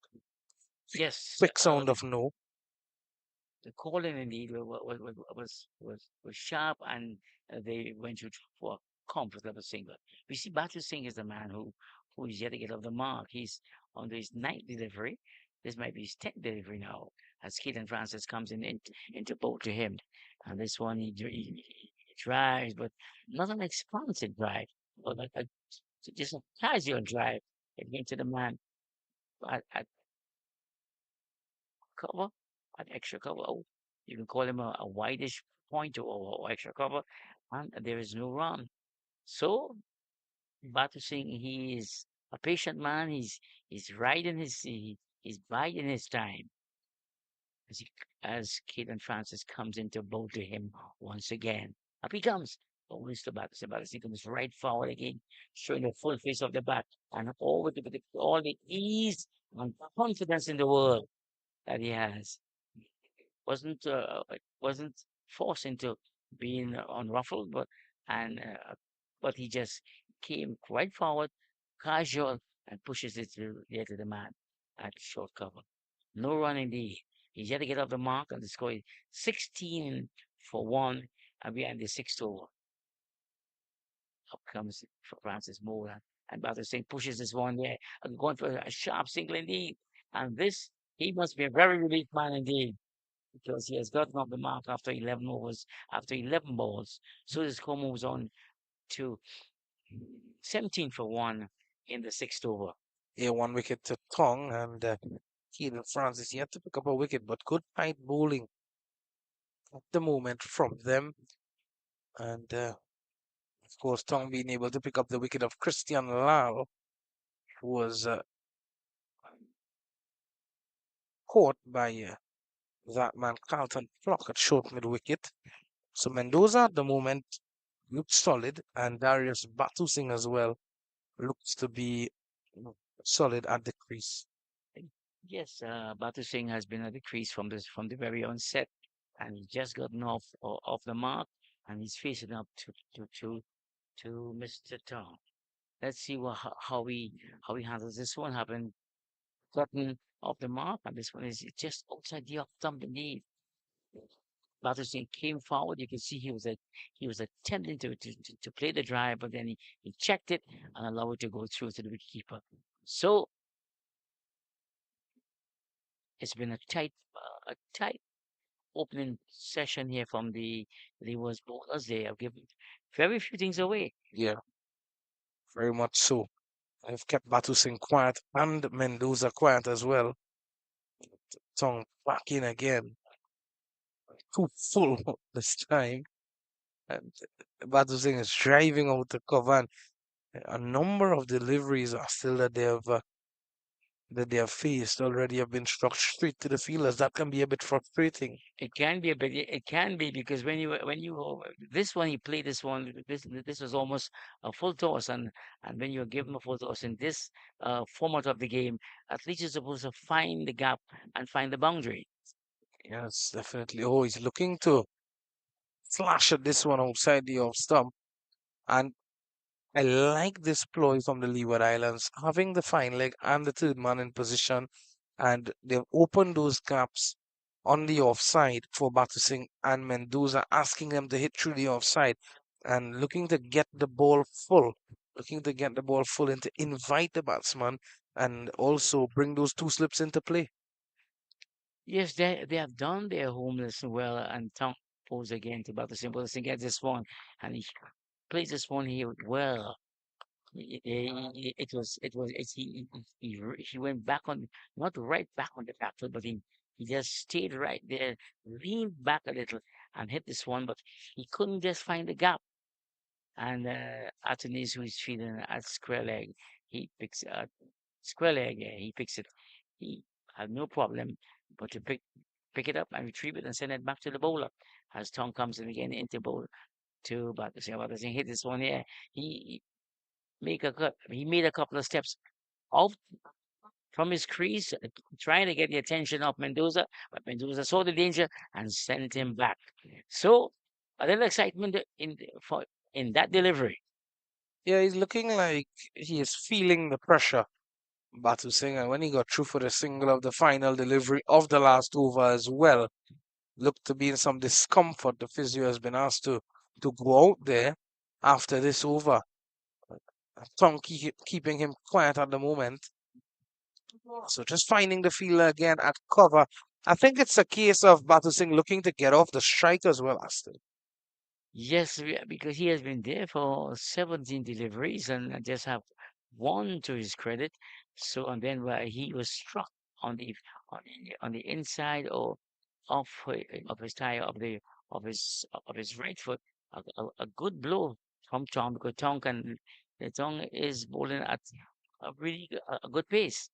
Yes, quick sound of no. the calling indeed was sharp, and they went through for a comfortable single. We see Batu Singh is the man who is yet to get off the mark. He's on his ninth delivery. This might be his 10th delivery now, as Keaton Francis comes into both to him. And this one he drives, but not an expansive drive, but just a casual drive into the man at cover, an extra cover. Oh, you can call him a whitish point or extra cover, and there is no run. So Batu Singh, he is a patient man. He's riding he's biding his time as as Caden Francis comes into bow to him once again. Up he comes. Always to Batu Singh. Batu Singh comes right forward again, showing the full face of the bat and all the ease and confidence in the world that he has. Wasn't forced into being unruffled, but he just came right forward, casual, and pushes it to the man at short cover. No run indeed. He's yet to get off the mark, and the score is 16 for one, and behind the 6 over. Up comes Francis Moore, and Batter Singh pushes this one there, and going for a sharp single indeed. And this, he must be a very relieved man indeed, because he has gotten off the mark after 11 overs, after 11 balls. So the score moves on to 17 for 1 in the 6th over. Yeah, one wicket to Tong, and Keaton Francis yet to pick up a wicket, but good tight bowling at the moment from them. And of course, Tong being able to pick up the wicket of Christian Lal, who was caught by that man Carlton Flock at short mid wicket. So Mendoza at the moment looks solid, and Darius Batu Singh as well looks to be solid at the crease. Yes, Batu Singh has been at the crease from the very onset, and he's just gotten off the mark, and he's facing up to Mr. Tong. Let's see how he handles this one. Having gotten off the mark, and this one is just outside the off stump indeed. Batterson came forward. You can see he was attempting to play the drive, but then he checked it and allowed it to go through to the wicketkeeper. So it's been a tight opening session here from the Leewards bowlers. They have given very few things away. Yeah, very much so. I've kept Batu Singh quiet and Mendoza quiet as well. Tong back in again. Too full this time. And Batu Singh is driving out the cover. And a number of deliveries are still that they have faced already have been struck straight to the fielders. That can be a bit frustrating. It can be a bit. It can be because this one, you play this one. This was almost a full toss, and when you're given a full toss in this format of the game, at least you're supposed to find the gap and find the boundary. Yes, definitely. Oh, he's looking to slash at this one outside the off stump. And I like this ploy from the Leeward Islands, having the fine leg and the third man in position, and they've opened those gaps on the offside for Batusing and Mendoza, asking them to hit through the offside and looking to get the ball full, looking to get the ball full and to invite the batsman and also bring those two slips into play. Yes, they have done their homeless well, and Tom pulls again to about the simple thing. Gets this one, and he plays this one here well. he went back on, not right back on the back foot, but he just stayed right there, leaned back a little and hit this one, but he couldn't just find the gap. And Atanis, who is feeding at square leg, he picks square leg, yeah, he picks it. He had no problem but to pick it up and retrieve it and send it back to the bowler. As Tom comes in again into bowl to Batasing hit this one here. He he made a couple of steps off from his crease, trying to get the attention of Mendoza, but Mendoza saw the danger and sent him back. So a little excitement in that delivery. Yeah, he's looking like he is feeling the pressure, Batu Singh, and when he got through for the single of the final delivery of the last over as well, looked to be in some discomfort. The physio has been asked to go out there after this over. Keeping him quiet at the moment. So just finding the fielder again at cover. I think it's a case of Batu Singh looking to get off the strike as well, Aston. Yes, because he has been there for 17 deliveries and just have one to his credit. So, and then he was struck on on the inside or of his tire of his right foot. A good blow from Tom because the Tom is bowling at a good pace.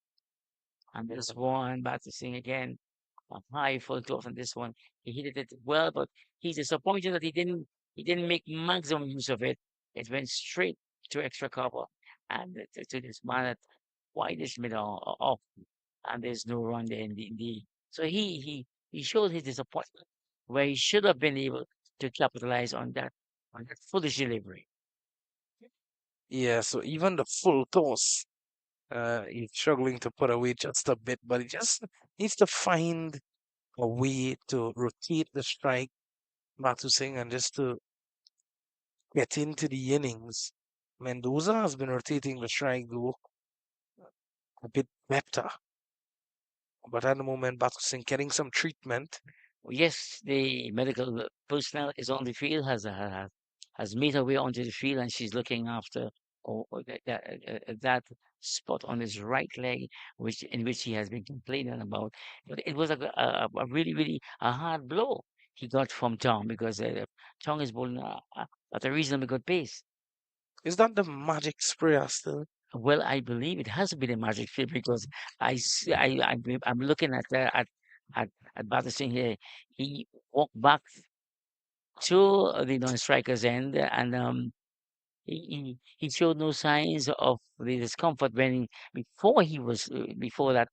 And this one, back to sing again a high full toss on this one. He hit it well, but he's disappointed that he didn't make maximum use of it. It went straight to extra cover and to this man at widest middle off, and there's no run there in the so he showed his disappointment where he should have been able to capitalize on that foolish delivery. Yeah, so even the full toss, he's struggling to put away just a bit, but he just needs to find a way to rotate the strike, Batu Singh, and just to get into the innings. Mendoza has been rotating the strike though a bit better, but at the moment, Batu Singh getting some treatment. Yes, the medical personnel is on the field, has made her way onto the field, and she's looking after that spot on his right leg, which in which he has been complaining about. But it was a really, really a hard blow he got from Tom because Tom is bowling at a reasonably good pace. Is that the magic spray still? Well, I believe it has been a magic trick because I'm looking at at Batterson here. He walked back to the non-striker's end, and he showed no signs of the discomfort before he was before that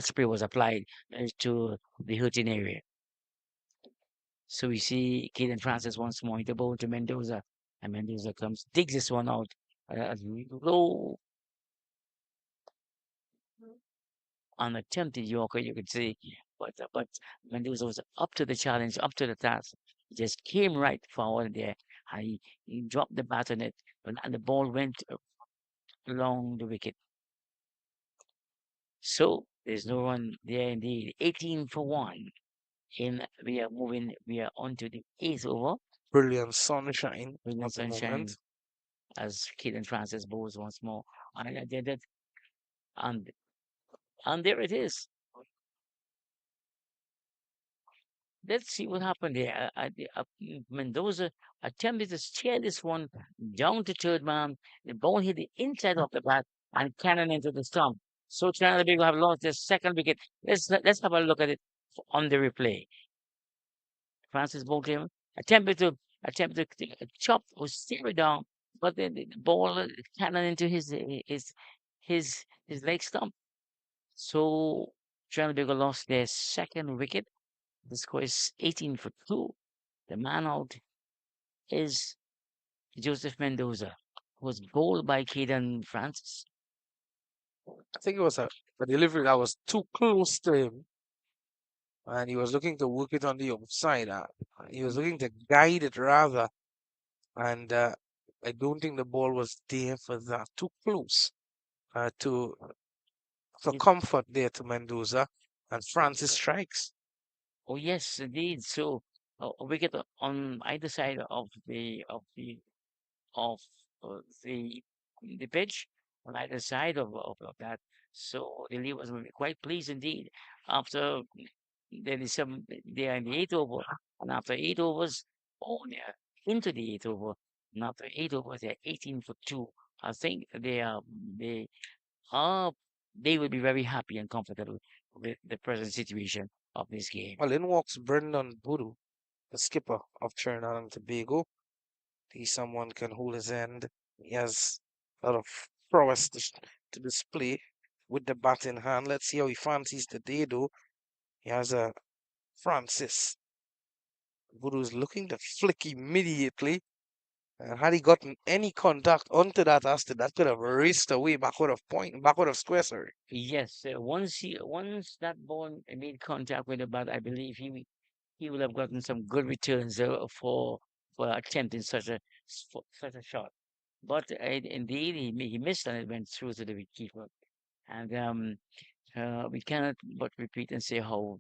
spray was applied to the hurting area. So we see Caden Francis once more into bowl to Mendoza, and Mendoza comes digs this one out low unattempted Yorker, you could say. But Mendoza was up to the challenge, up to the task. He just came right forward there. He dropped the bat on it, and the ball went along the wicket. So there's no one there indeed. 18 for 1. We are on to the eighth over. Brilliant sunshine Brilliant at the sunshine moment. as Caden Francis bowls once more. And I did it. And, and there it is. Let's see what happened here. Mendoza attempted to steer this one down to third man. The ball hit the inside of the bat and cannon into the stump. So Trinidad have lost their second wicket. Let's have a look at it on the replay. Francis Boglim attempted to chop or steer it down, but the ball cannon into his leg stump. So Trinidad lost their second wicket. The score is 18 for 2. The man out is Joseph Mendoza, who was bowled by Caden Francis. I think it was a delivery that was too close to him, and he was looking to work it on the outside. He was looking to guide it rather, and I don't think the ball was there for that. Too close to for Yes. comfort there to Mendoza, and Francis strikes. Oh yes, indeed. So a wicket on either side of of the the pitch on either side of that. So the lead was quite pleased indeed. After there is some they are in the eighth over, and after 8 overs, oh they're into the eighth over. And after 8 overs, they're 18 for two. I think are they will be very happy and comfortable with the present situation of this game. Well, in walks Brendan Boodoo, the skipper of Trinidad and Tobago. He's someone can hold his end. He has a lot of prowess to display with the bat in hand. Let's see how he fancies the day, though. He has a Francis. Boodoo's looking to flick immediately. Had he gotten any contact onto that Aston, that could have raced away backward of square, sorry. Yes, once that ball made contact with the bat, I believe he would have gotten some good returns for attempting such a shot. But indeed, he missed and it went through to the wicketkeeper. And we cannot but repeat and say how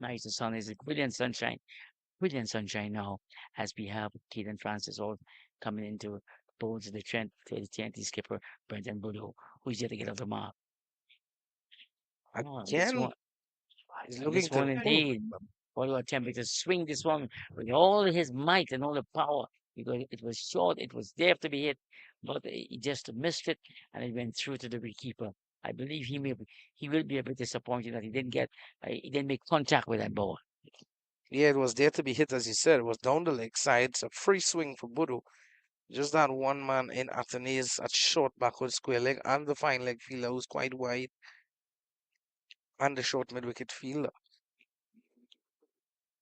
nice the sun is. It's brilliant sunshine now, as we have Keith and Francis all coming into boards the Trent, the TNT skipper Brendan Boodoo, who's yet to get off the mark. Oh, this Again, one, he's and looking this one to. indeed. Bodo attempted to swing this one with all his might and all the power because it was short, it was there to be hit, but he just missed it and it went through to the wicketkeeper. I believe he will be a bit disappointed that he didn't make contact with that ball. Yeah, it was there to be hit, as you said. It was down the leg side. It's a free swing for Boodoo. Just that one man in Athens at short backward square leg and the fine leg fielder who's quite wide and the short mid wicket fielder.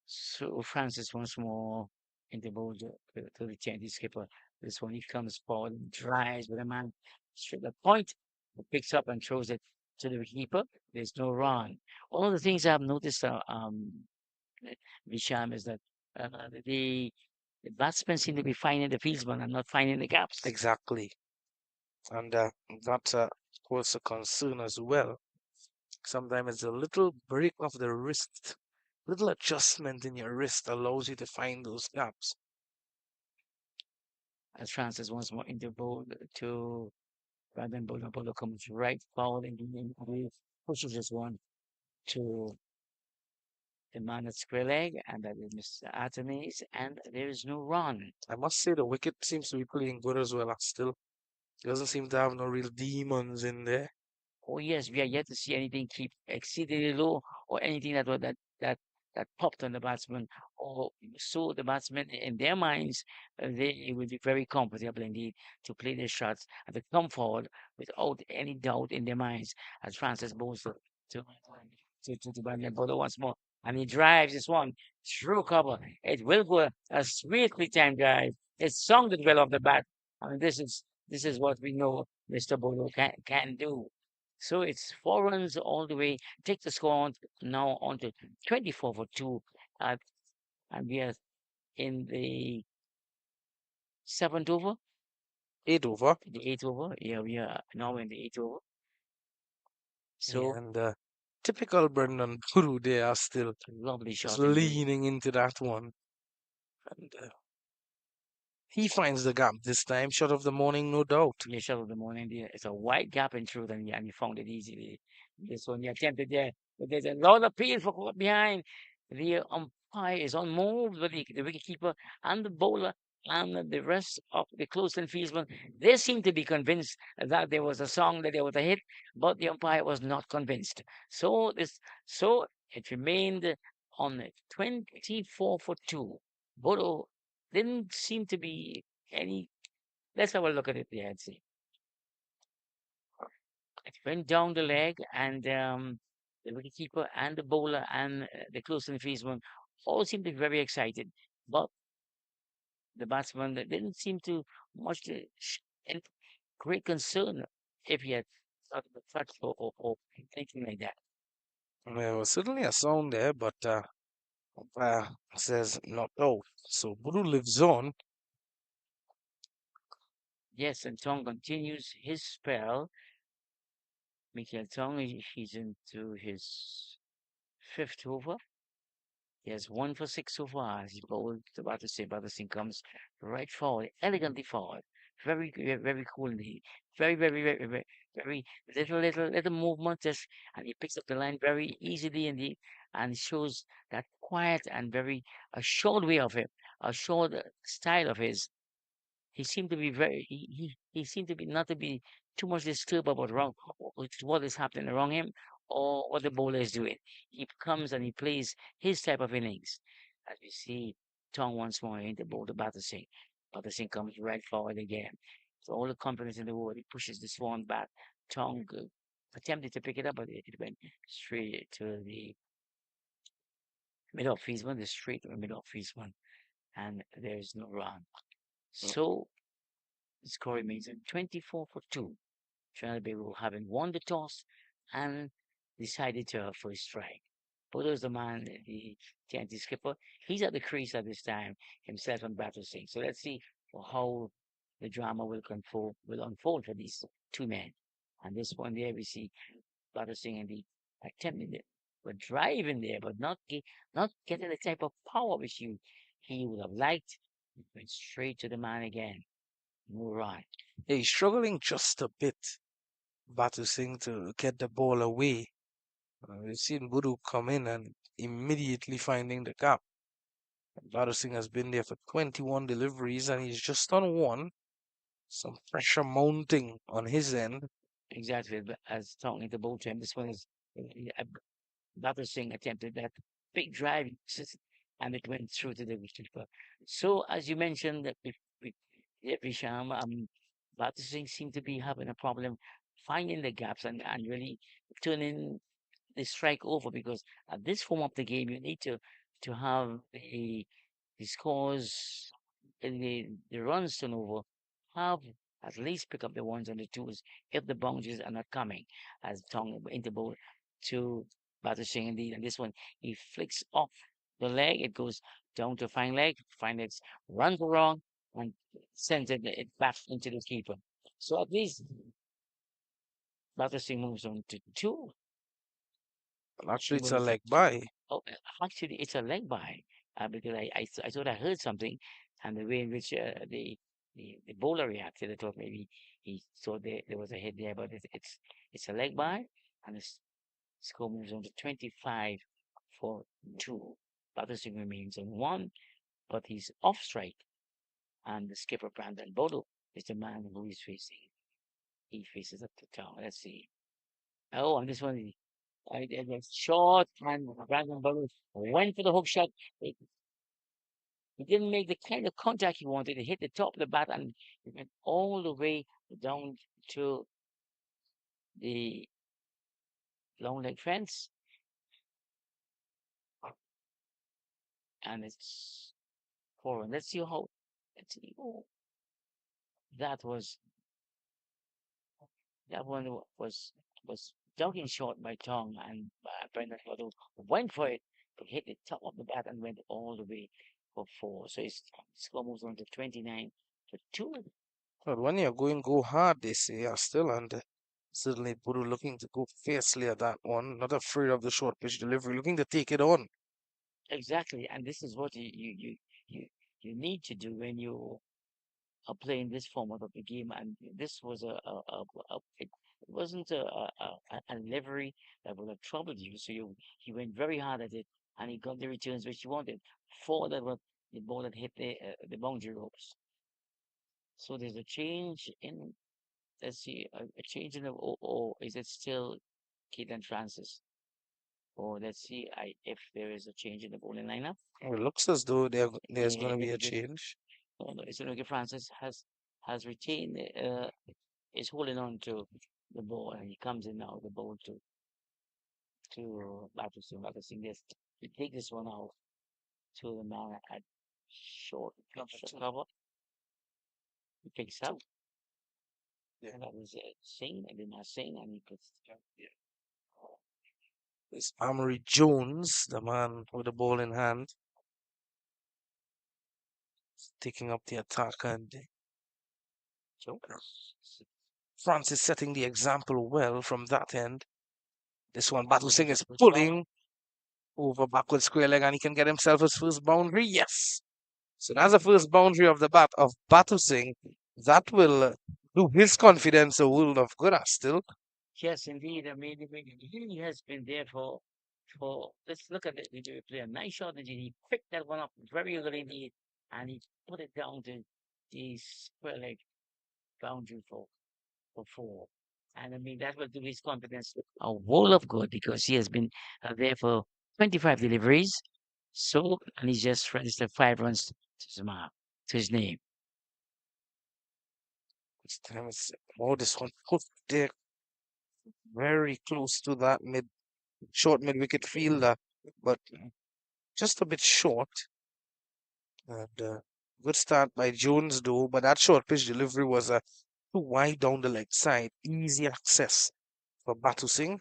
So Francis once more in the ball to the change skipper. This one he comes forward and drives with a man straight the point, picks up and throws it to the keeper. There's no run. One of the things I've noticed, Visham, is that uh, the the batsmen seem to be finding the fieldsman and not finding the gaps. Exactly. And that's, of course, a concern as well. Sometimes it's a little break of the wrist, little adjustment in your wrist allows you to find those gaps. As Francis once more in the ball to Brandon Bolo. Bolo comes right forward and he pushes this one to the man at square leg, and that is Mr. Atamis, and there is no run. I must say the wicket seems to be playing good as well. Still, it doesn't seem to have no real demons in there. Oh yes, we are yet to see anything keep exceedingly low or anything that popped on the batsman. Or so the batsmen in their minds, they will be very comfortable indeed to play their shots and to come forward without any doubt in their minds. As Francis bowls to to Brandon Bolo once more, and he drives this one through cover. It will go a sweetly timed drive. It's sounded well off the bat. I mean, this is what we know Mr. Bolo can do. So it's 4 runs all the way. Take the score now on to 24 for 2. Uh, and we are in the seventh over, 8 over. the eighth over. Yeah, we are now in the eighth over. Yeah, So and typical Brendan Guru, they are still lovely just shot indeed. leaning into that one. And he finds the gap this time, shot of the morning, no doubt. Yeah, shot of the morning. It's a wide gap in truth, and you found it easily. This one you attempted there, but there's a lot of appeal for caught behind. The umpire is unmoved, but the wicketkeeper and the bowler and the rest of the close-in fieldsmen, they seem to be convinced that there was a song, that there was a hit, but the umpire was not convinced. So it remained on 24 for 2. Bodo didn't seem to be any. Let's have a look at it there and see. It went down the leg, and the wicketkeeper and the bowler and the close-in fieldsman all seemed to be very excited. But the batsman didn't seem to much any great concern if he had sort of a touch or anything like that. There was certainly a sound there, but says not out. So Buru lives on. Yes, and Tong continues his spell. Michael Tong, he's into his fifth over. He has 1 for 6 so far. As he bowled, about to say, Batterson comes right forward, elegantly forward. very cool indeed. Very little movement, just and he picks up the line very easily indeed, and shows that quiet and very a short way of him, a short style of his. He seemed to be he seemed to be not to be too much disturbed about what is happening around him or what the bowler is doing. He comes and he plays his type of innings. As we see Tong once more into bowl to Battersea. Battersea comes right forward again. So all the confidence in the world, he pushes the swan bat. Tong attempted to pick it up, but it went straight to the middle of field one, the straight to the middle of field one, and there is no run. So the score remains at 24-2. Tobago having won the toss and decided to for a strike. Bodo's the man, the TNT skipper. He's at the crease at this time, himself and Battersea. So let's see how the drama will unfold for these two men. And this one there, we see Battersea and the attempting it, but driving there, but not getting the type of power which he would have liked. Went straight to the man again. No run. Yeah, he's struggling just a bit, Batu Singh, to get the ball away. We've seen Budu come in and immediately finding the gap. Batu Singh has been there for 21 deliveries and he's just on one. Some pressure mounting on his end. Exactly, but as talking to both him, this one is Batu Singh attempted that big drive, and it went through to the wicketkeeper. So as you mentioned, that with Visham, Batu Singh seemed to be having a problem finding the gaps and really turning the strike over because at this form of the game you need to have the scores and the runs turnover have at least pick up the ones and the twos if the boundaries are not coming as Tong interval to Batishing indeed. And this one he flicks off the leg, it goes down to fine legs runs around and sends it back into the keeper. So at least Batishing moves on to two. And actually, He it's a was leg by. Oh, actually, it's a leg by because I thought I heard something, and the way in which the bowler reacted, I thought maybe he thought there was a hit there, but it's a leg by, and the score moves on to 25-2. Battersea remains on one, but he's off strike, and the skipper Brandon Bodo is the man who is facing. He faces up the town. Let's see. Oh, and this one it was short, and Brandon Bodo went for the hook shot. He didn't make the kind of contact he wanted. It hit the top of the bat and it went all the way down to the long leg fence. And it's forward. Let's see how. Let's see. Oh, that was that one was ducking short by Tong and Brendan Waddle went for it, but hit the top of the bat and went all the way for four. So his score moves on to 29-2. But when you're going go hard, they say, yeah, still, and certainly Budu looking to go fiercely at that one, not afraid of the short pitch delivery, looking to take it on. Exactly, and this is what you you need to do when you are playing this format of the game. And this was it wasn't a livery that would have troubled you. So he went very hard at it, and he got the returns which he wanted. Four that were the ball that hit the boundary ropes. So there's a change in. Let's see, a change in the or is it still Keaton Francis? Or let's see, if there is a change in the bowling lineup. It looks as though there's going Yeah, to be let a me just. change. Oh, no, it's okay. Francis has retained, is holding on to the ball, and he comes in now the ball to Batterson. Batterson this he take this one out to the man at short cover. He picks up, Yeah. and that was Singh, and then Singh, and he puts. It's Amory Jones, the man with the ball in hand, taking up the attack, and So, Francis setting the example well from that end. This one, Batu looking Singh for is the first ball. pulling over backward square leg, and he can get himself his first boundary. Yes. So that's the first boundary of the bat of Batu Singh. That will do his confidence a world of good, still. Yes, indeed. I mean, he has been there for. Let's look at it. He played a nice shot, and he picked that one up very early indeed, and he put it down to the square leg boundary for four. And I mean, that will do his confidence a world of good because he has been there for 25 deliveries. So, and he's just registered 5 runs to his mark, to his name. This time it's, oh, this one put there very close to that short mid wicket fielder, but just a bit short. And good start by Jones, though, but that short pitch delivery was too wide down the leg side. Easy access for Batu Singh.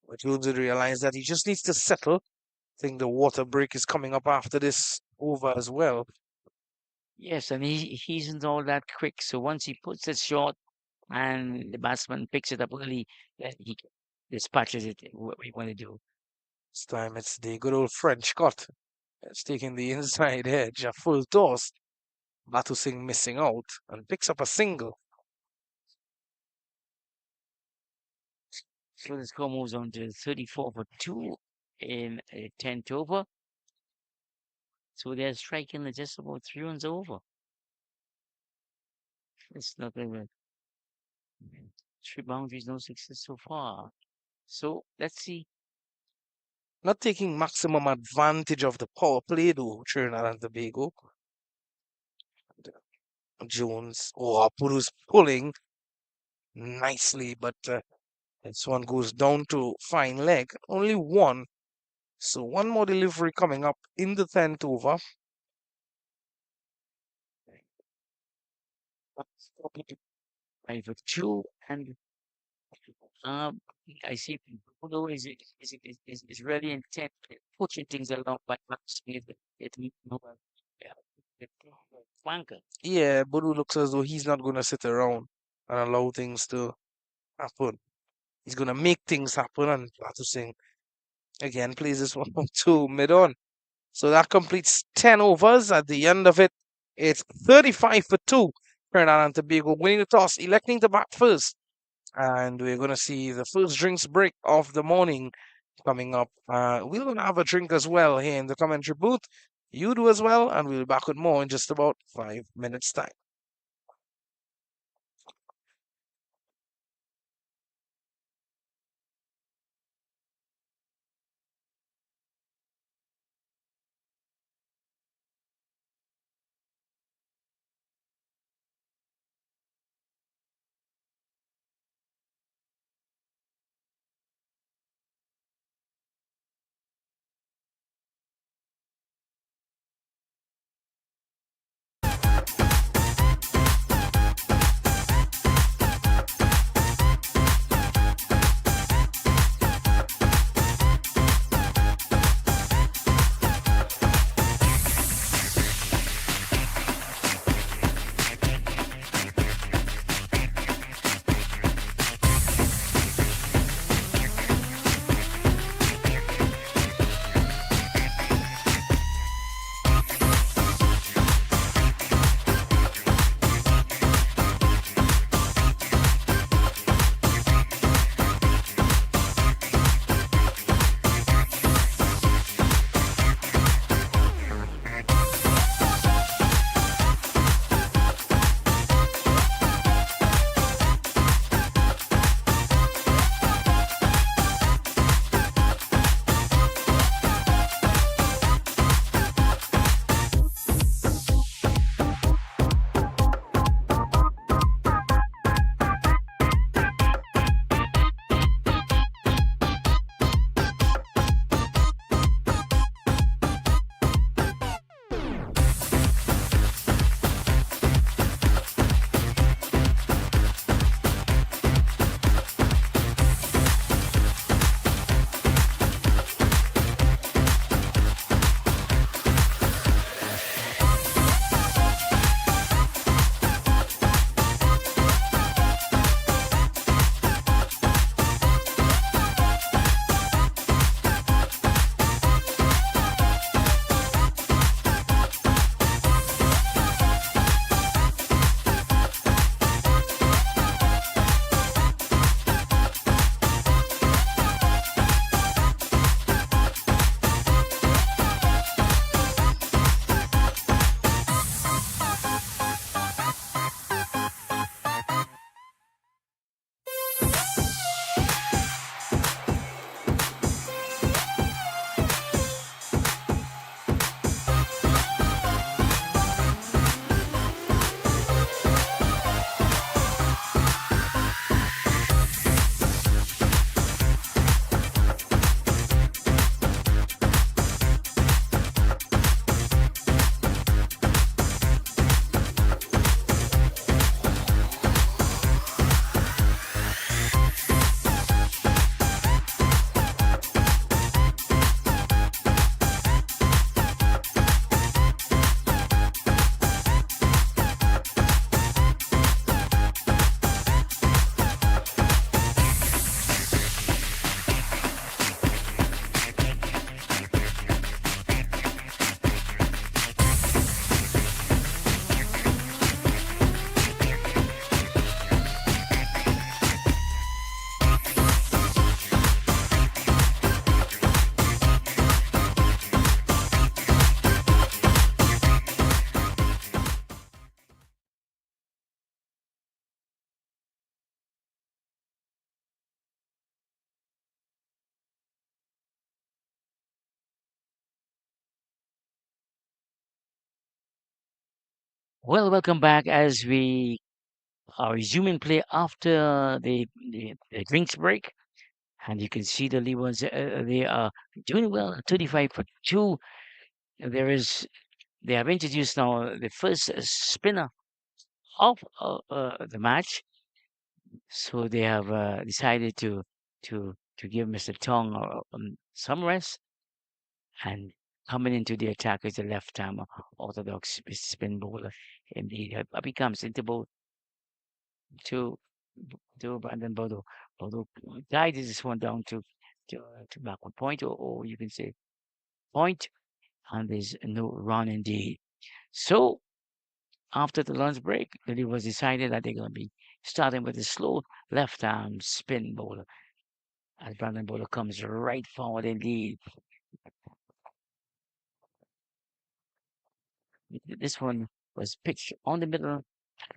But Jones would realize that he just needs to settle. I think the water break is coming up after this over as well. Yes, and he isn't all that quick. So once he puts it short and the batsman picks it up early, then he dispatches it. What we want to do. This time it's the good old French cut. It's taking the inside edge, a full toss. Batu Singh missing out and picks up a single. So the score moves on to 34 for 2 in a 10th over. So they're striking just about 3 runs over. It's not even 3 boundaries, no sixes so far. So let's see. Not taking maximum advantage of the power play, though, Trinidad and Tobago. Jones, oh, Puru's pulling nicely, but this one goes down to fine leg. Only one. So one more delivery coming up in the 10th over. 5 for 2, and um, I see Bruno is really intent in pushing things along by maxing it flanker. Yeah, Buru looks as though he's not going to sit around and allow things to happen. He's going to make things happen, and Batu Singh again plays this one to mid on. So that completes 10 overs. At the end of it, it's 35 for 2. Trinidad and Tobago winning the toss, electing to bat first. And we're going to see the first drinks break of the morning coming up. We're going to have a drink as well here in the commentary booth. You do as well, and we'll be back with more in just about 5 minutes' time. Well, welcome back as we are resuming play after the drinks break. And you can see the Leewards, they are doing well, 35 for 2. There is, they have introduced now the first spinner of the match. So they have decided to give Mr. Tong some rest, and coming into the attack is the left-arm orthodox spin bowler. Indeed, becomes into both to Brandon Bodo. Bodo guided this one down to backward point, or you can say point, and there's no run indeed. So after the lunch break, it was decided that they're going to be starting with a slow left-arm spin bowler. As Brandon Bodo comes right forward indeed. This one was pitched on the middle,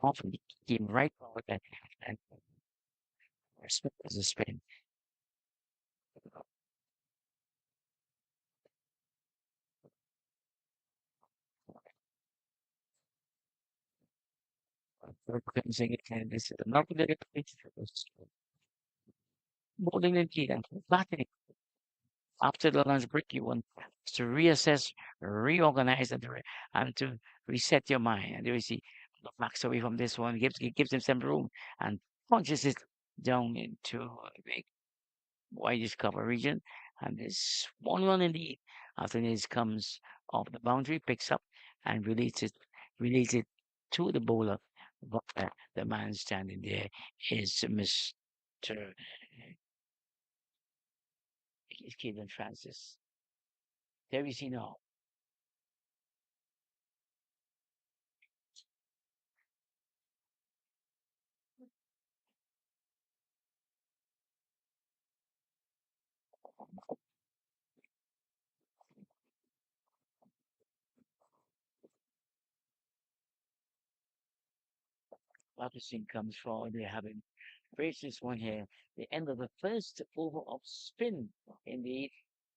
often came right forward and spin as a spin. And this is another good pitch. Bowling indeed and batting. After the lunch break, you want to reassess, reorganize, and to reset your mind. And you see, backs away from this one, gives him some room, and punches it down into the widest cover region. And this 1-1 indeed. After this comes off the boundary, picks up and releases it to the bowler. But the man standing there is Mr. Caden Francis. There we see now. Patterson comes forward. They're having raised this one here. The end of the first over of spin indeed.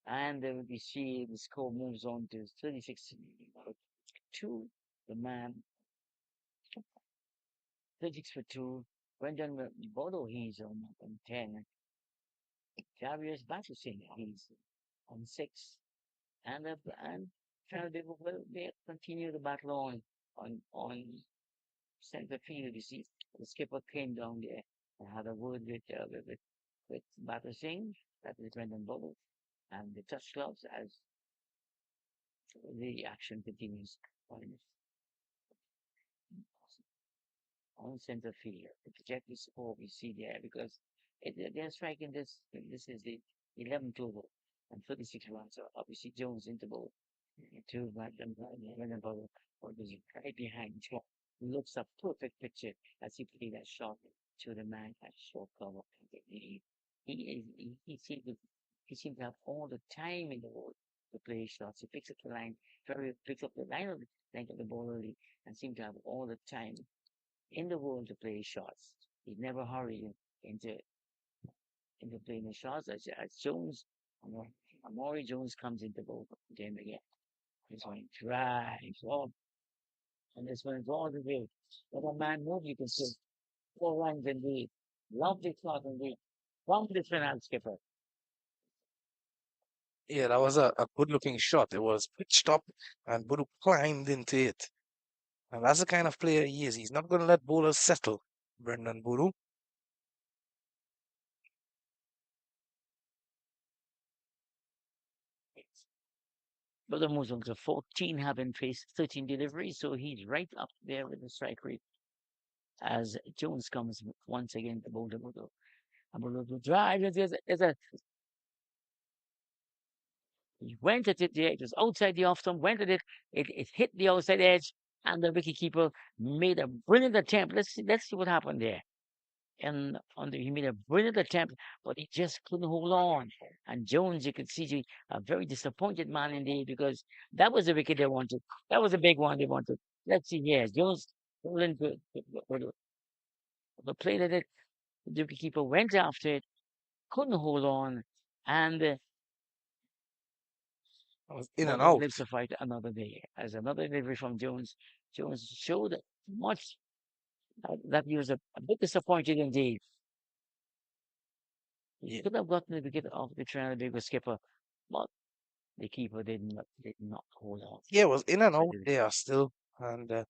And then we see the score moves on to 36 for 2. The man 36 for 2. Brendan Bodo, he's on 10. Darius Patterson, he's on 6. And Trinidad will they continue the battle on center field. You see, the skipper came down there and had a word with Batter Singh, that is Brendan Bowles, and the touch gloves as the action continues on, on center field. The projected score we see there because they're striking this. This is the 11th over and 36 runs. So obviously Jones into bowl to Brendan Bowles, or is right behind John. Looks a perfect picture as he played that shot to the man at short cover. He seems to have all the time in the world to play shots. He picks up the line, very picks up the line of the ball early, and seems to have all the time in the world to play shots. He's never hurried into playing the shots as Jones. Amori Jones comes into the game again. This one drives off, and this one is all the way. But a man move, you can see 4 runs indeed. Lovely shot indeed. From the final skipper. Yeah, that was a good looking shot. It was pitched up and Budu climbed into it. And that's the kind of player he is. He's not going to let bowlers settle, Brendan Budu. Brother Muslims of 14 having faced 13 deliveries, so he's right up there with the strike rate as Jones comes once again to bowl the Budu. And Budu will drive. He went at it there. It was outside the off stump, went at it. It hit the outside edge, and the wicketkeeper made a brilliant attempt. Let's see what happened there. And he made a brilliant attempt, but he just couldn't hold on. And Jones, you could see a very disappointed man indeed because that was the wicket they wanted. That was a big one they wanted. Let's see here. Jones rolling good. The play that the wicketkeeper went after it, couldn't hold on, and It was in and Bodo out. lives to fight another day. As another delivery from Jones Jones showed much that he was a bit disappointed indeed. He Yeah. could have gotten the wicket off the Trinidad skipper, but the keeper did not hold on. Yeah, it was in and I out did. there still. And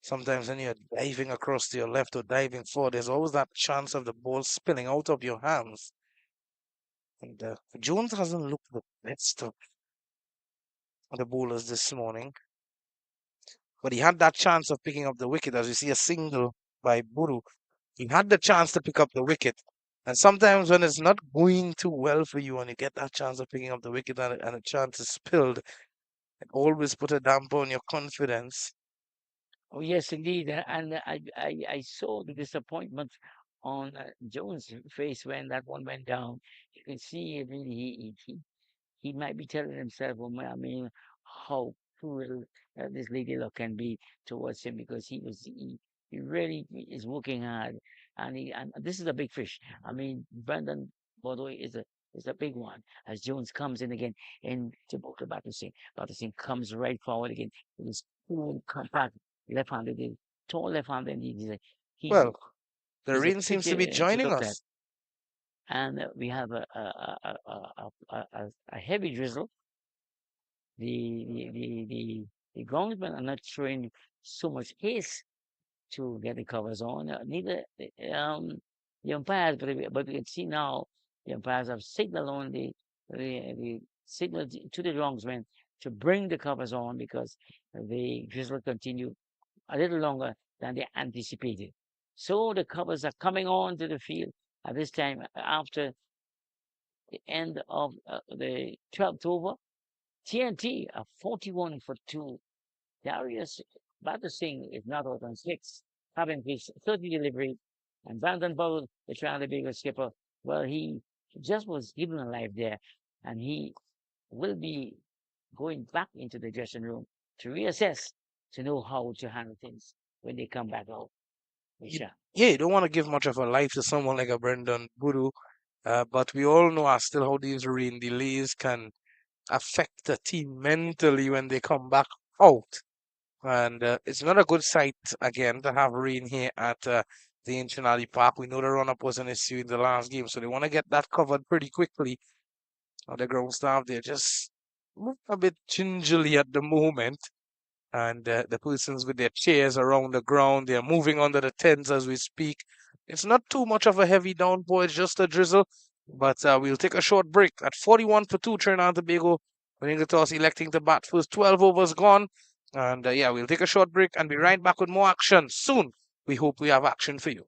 sometimes when you're diving across to your left or diving forward, there's always that chance of the ball spilling out of your hands. And Jones hasn't looked the best of the bowlers this morning, but he had that chance of picking up the wicket. As you see a single by Buru, he had the chance to pick up the wicket. And sometimes when it's not going too well for you and you get that chance of picking up the wicket and a chance is spilled, it always put a damper on your confidence. Oh yes, indeed, and I saw the disappointment on Jones' face when that one went down. You can see really he might be telling himself, well, I mean, how cruel this lady luck can be towards him because he really is working hard, and this is a big fish. I mean, Brandon Bordeaux is a big one as Jones comes in again and to Battersea. Battersea comes right forward again. It is cool, compact, left-handed, tall left-handed. He's Well, the he's a rain seems to be picture to joining look at, us. and we have a heavy drizzle. The groundsmen are not showing so much haste to get the covers on. Neither the umpires, but we can see now the umpires have signaled on the signal to the groundsmen to bring the covers on because the drizzle continue a little longer than they anticipated. So the covers are coming on to the field at this time after the end of the 12th over. TNT are 41 for 2. Darius Battersing is not out on 6, having pitched 30 deliveries. And Brandon Bowles, the Trinidad Tobago skipper, well, he just was given a life there. And he will be going back into the dressing room to reassess, to know how to handle things when they come back out. You, Misha. yeah, you don't want to give much of a life to someone like a Brendan Buru, but we all know as still how these rain delays can affect the team mentally when they come back out. And it's not a good sight again to have rain here at the Ancient Alley Park. We know the run up was an issue in the last game, so they want to get that covered pretty quickly. The ground staff, they're just moving a bit gingerly at the moment. And the persons with their chairs around the ground, they're moving under the tents as we speak. It's not too much of a heavy downpour, it's just a drizzle. But we'll take a short break. At 41 for 2, Trinidad and Tobago winning the toss, electing to bat first. 12 overs gone. And yeah, we'll take a short break and be right back with more action soon. We hope we have action for you.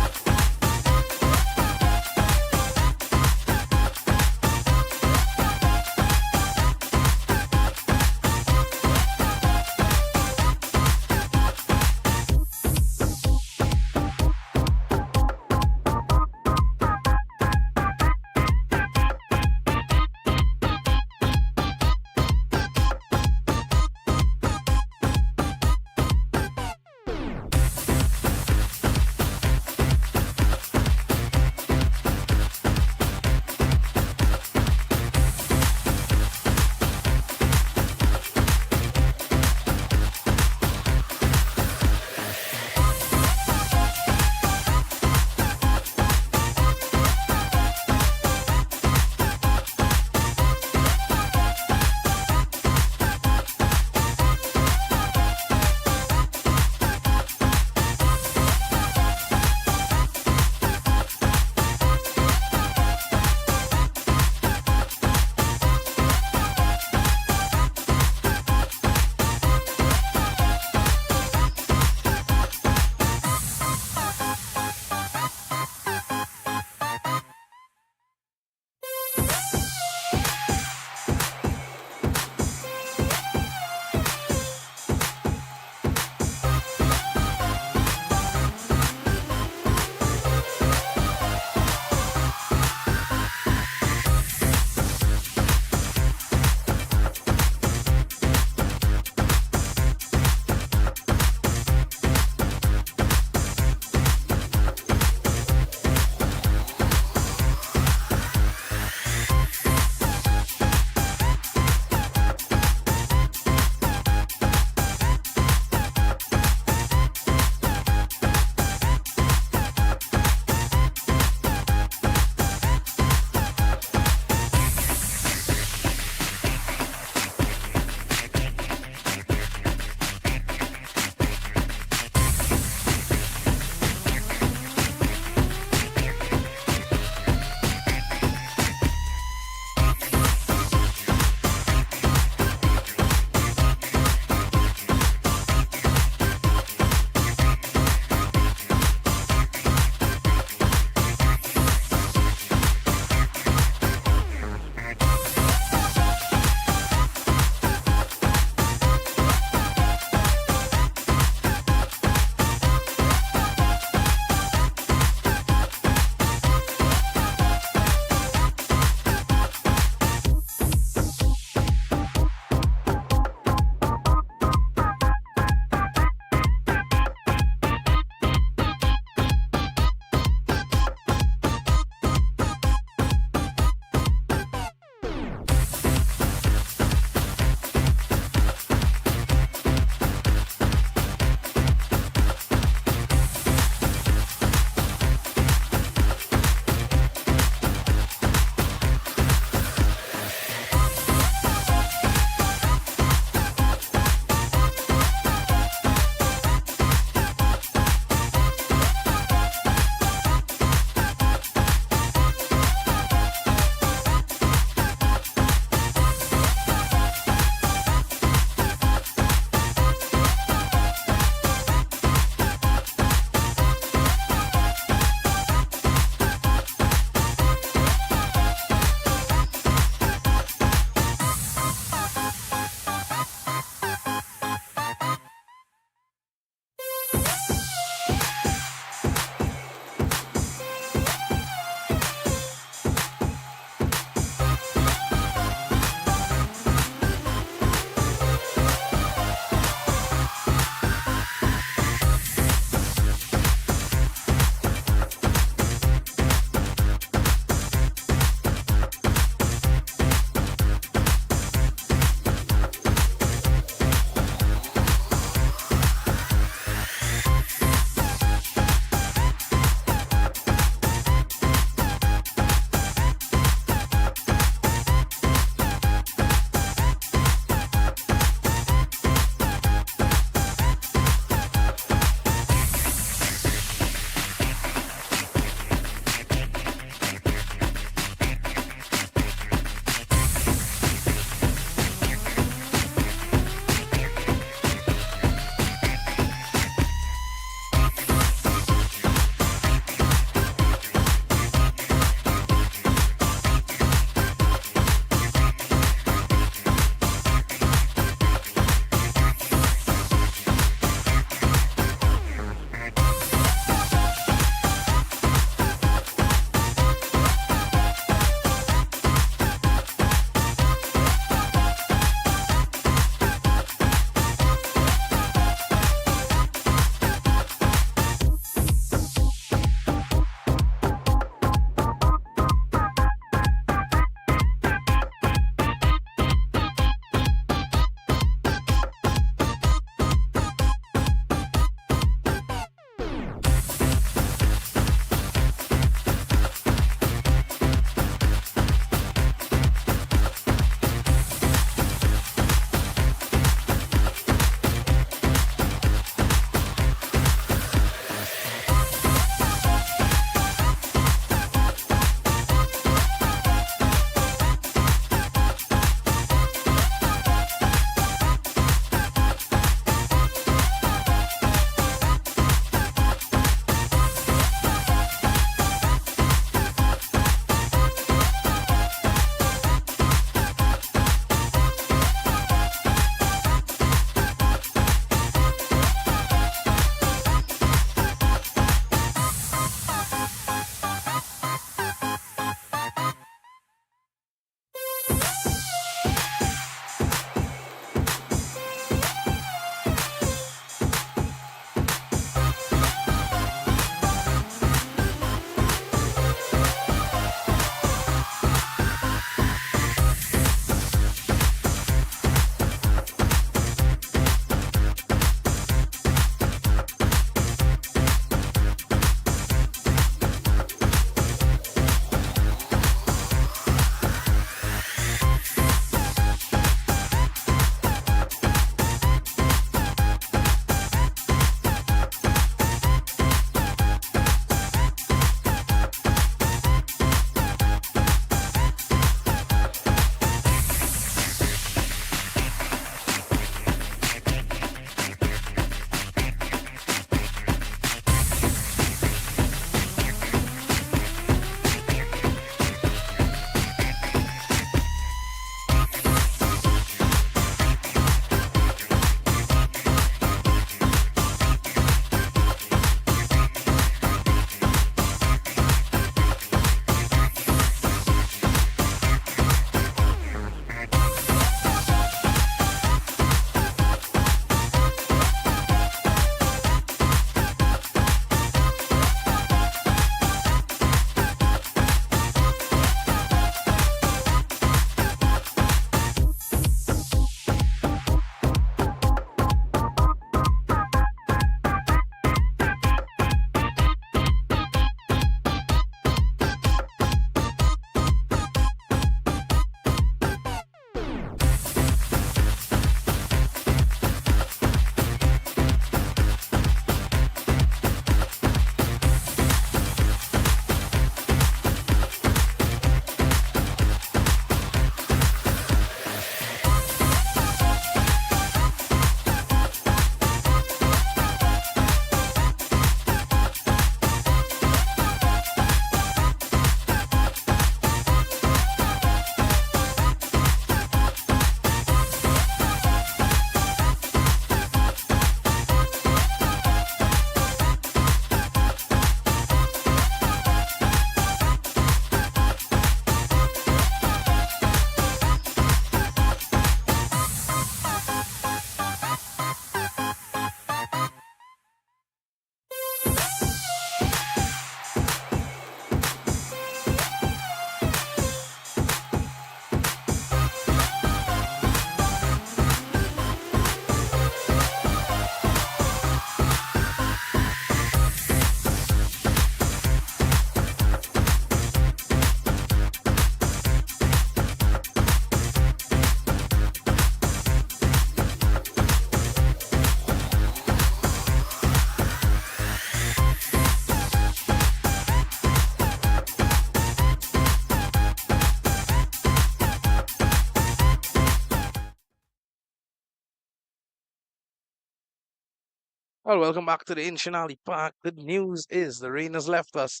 Well, welcome back to the Inchinali Park. Good news is the rain has left us,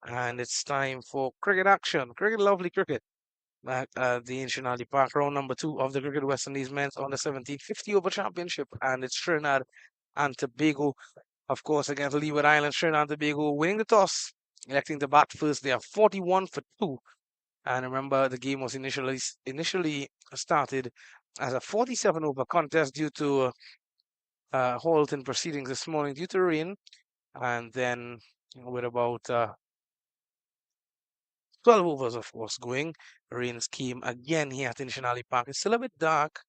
and it's time for cricket action. Cricket, lovely cricket. Back at the Inchinali Park, round number two of the Cricket West Indies Men's Under 17 50 over championship, and it's Trinidad and Tobago, of course, against Leeward Islands. Trinidad and Tobago winning the toss, electing to bat first. They are 41 for 2. And remember, the game was initially started as a 47 over contest due to halt in proceedings this morning due to rain. And then with about 12 overs, of course, going, rains came again here at Nationale Park. It's still a bit dark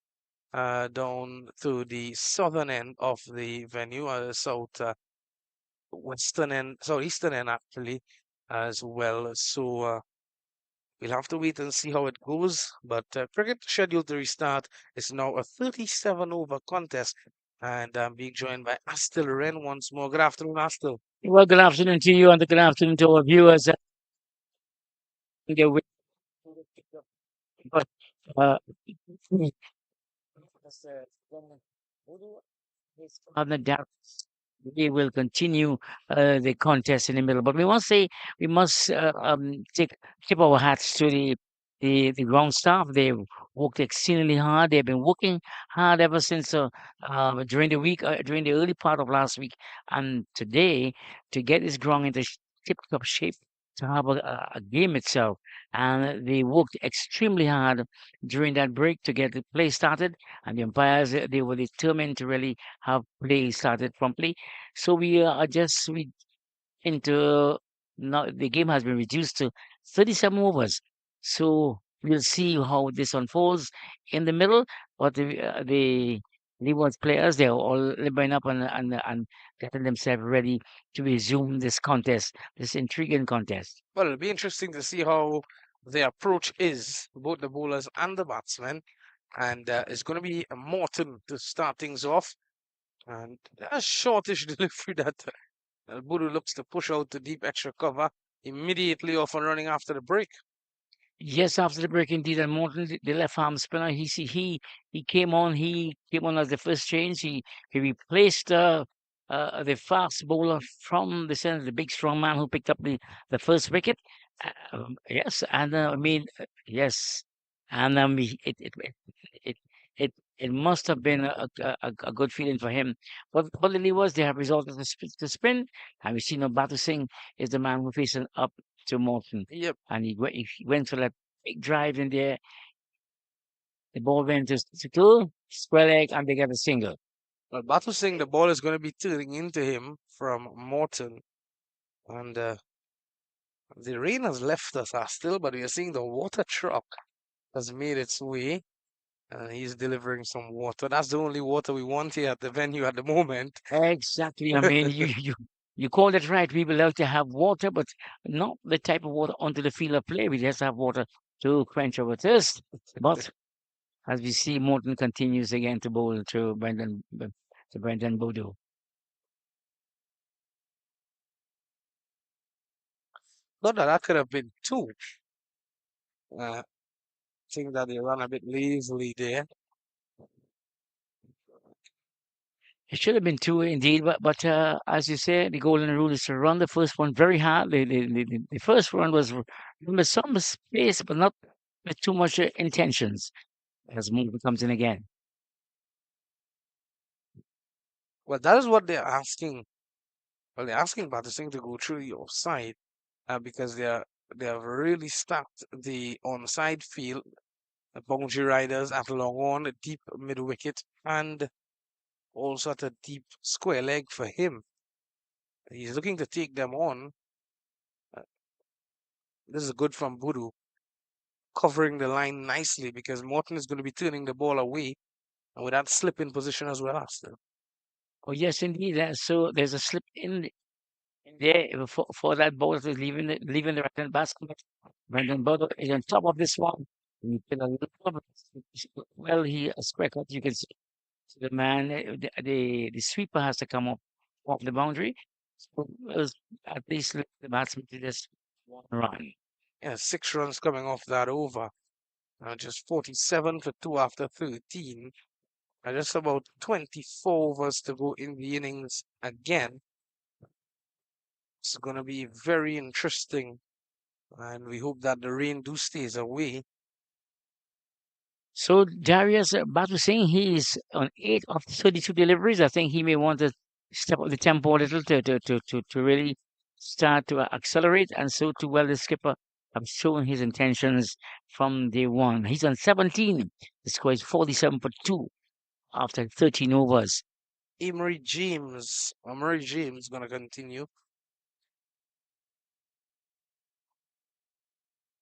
down to the southern end of the venue, western end, southeastern end actually, as well. So we'll have to wait and see how it goes. But cricket scheduled to restart is now a 37 over contest. And I'm being joined by Astil Ren once more. Good afternoon, Astil. Well, good afternoon to you and good afternoon to our viewers. Yeah, but, uh, on the doubt, we will continue the contest in the middle. But we must say we must tip our hats to the ground staff. They worked exceedingly hard. They've been working hard ever since during the week, during the early part of last week, and today to get this ground into tip-top shape to have a game itself. And they worked extremely hard during that break to get the play started. And the umpires, they were determined to really have play started promptly. So we are just we into now the game has been reduced to 37 overs. So we'll see how this unfolds in the middle. But the Leewards players, they're all limbering up and getting themselves ready to resume this contest, this intriguing contest. Well, it'll be interesting to see how the approach is, both the bowlers and the batsmen. And it's going to be Morton to start things off. And a shortish delivery that Buru looks to push out to deep extra cover immediately off and running after the break. Yes, after the break, indeed, and Morton, the left arm spinner, he came on. He came on as the first change. He replaced the fast bowler from the center, the big strong man who picked up the first wicket. Yes, and I mean yes, and it it it must have been a good feeling for him. But the Leewards, they have resorted to spin, and we see no Batu Singh is the man who facing up to Morton, Yep. and he went for that big drive in there. The ball went to two, square leg, and they got a single. Well, Batu saying the ball is going to be turning into him from Morton. And the rain has left us still, but we are seeing the water truck has made its way. He's delivering some water. That's the only water we want here at the venue at the moment. Exactly. I mean, you called it right. We would like to have water, but not the type of water onto the field of play. We just have water to quench our thirst. But as we see, Morton continues again to bowl to Brendan Bodo. Not that that could have been two. I think that they run a bit lazily there. It should have been two indeed, but as you say, the golden rule is to run the first one very hard. The first one was with some space, but not with too much intentions. As Morton comes in again. Well, that is what they're asking. Well, they're asking Batu to go through the offside because they have really stacked the onside field. The boundary riders at long on, a deep mid wicket, and also at a deep square leg for him. He's looking to take them on. Uh, this is good from Budu, covering the line nicely because Morton is going to be turning the ball away and with that slip in position as well after. Oh yes, indeed. So there's a slip in there for that ball to leaving the right hand basket. Brendan Bodo is on top of this one. He put a little well, he a square cut. You can see the man, the sweeper has to come up off the boundary. So at least let the batsman to just one run. Yeah, 6 runs coming off that over. Just 47 for 2 after 13. Just about 24 overs to go in the innings again. It's going to be very interesting, and we hope that the rain do stays away. So Darius Batu Singh, he is on 8 of 32 deliveries. I think he may want to step up the tempo a little to really start to accelerate. And so too well the skipper have shown his intentions from day one. He's on 17. The score is 47 for 2 after 13 overs. Emery James going to continue.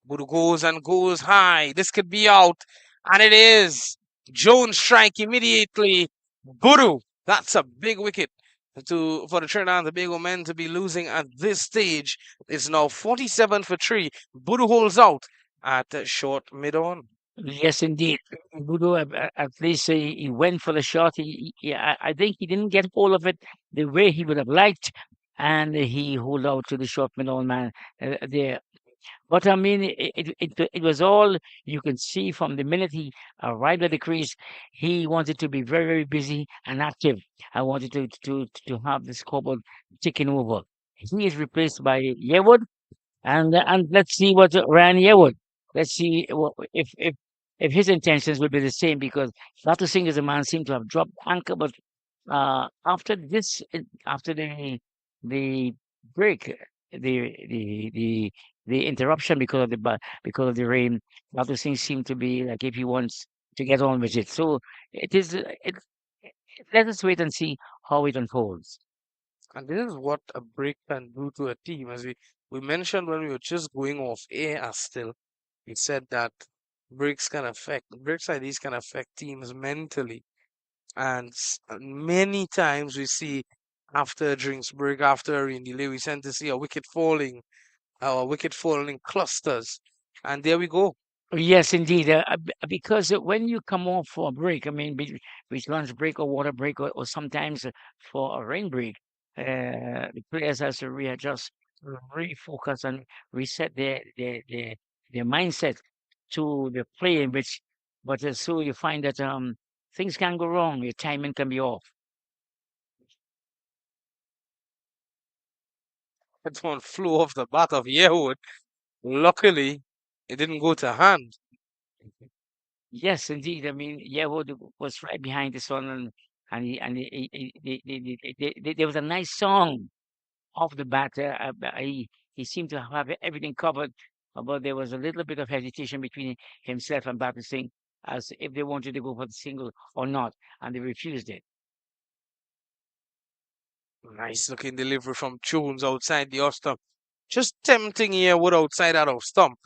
Budu goes and goes high. This could be out. And it is. Jones strike immediately. Budu. That's a big wicket for the Trinidad and Tobago men to be losing at this stage. It's now 47 for 3. Budu holds out at short mid-on. Yes, indeed. Budo, at least he went for the shot. I think he didn't get hold of it the way he would have liked, and he hold out to the short middle man there. But I mean, it was all you can see from the minute he arrived at the crease. He wanted to be very, very busy and active. I wanted to have the scoreboard ticking over. He is replaced by Yewood, and let's see what Ryan Yewood. Let's see if his intentions will be the same, because Latu Singh as a man seemed to have dropped anchor, but after this, after the break, the interruption because of because of the rain, Latu Singh seemed to be like if he wants to get on with it. So it is. Let us wait and see how it unfolds. And this is what a break can do to a team. As we mentioned when we were just going off air, as still, we said that breaks like these can affect teams mentally. And many times we see after a drinks break, after a rain delay, we tend to see a wicket falling in clusters. And there we go. Yes, indeed. Because when you come off for a break, I mean, with lunch break or water break, or sometimes for a rain break, the players has to readjust, refocus, and reset their mindset to the play in which. But so you find that things can go wrong. Your timing can be off. That one flew off the bat of Yehood. Luckily, it didn't go to hand. Yes, indeed. I mean, Yehood was right behind this one, there was a nice song off the bat. He seemed to have everything covered, but there was a little bit of hesitation between himself and Batu Singh as if they wanted to go for the single or not, and they refused it. Nice looking delivery from Jones outside the off stump. Just tempting Yehood outside that off stump.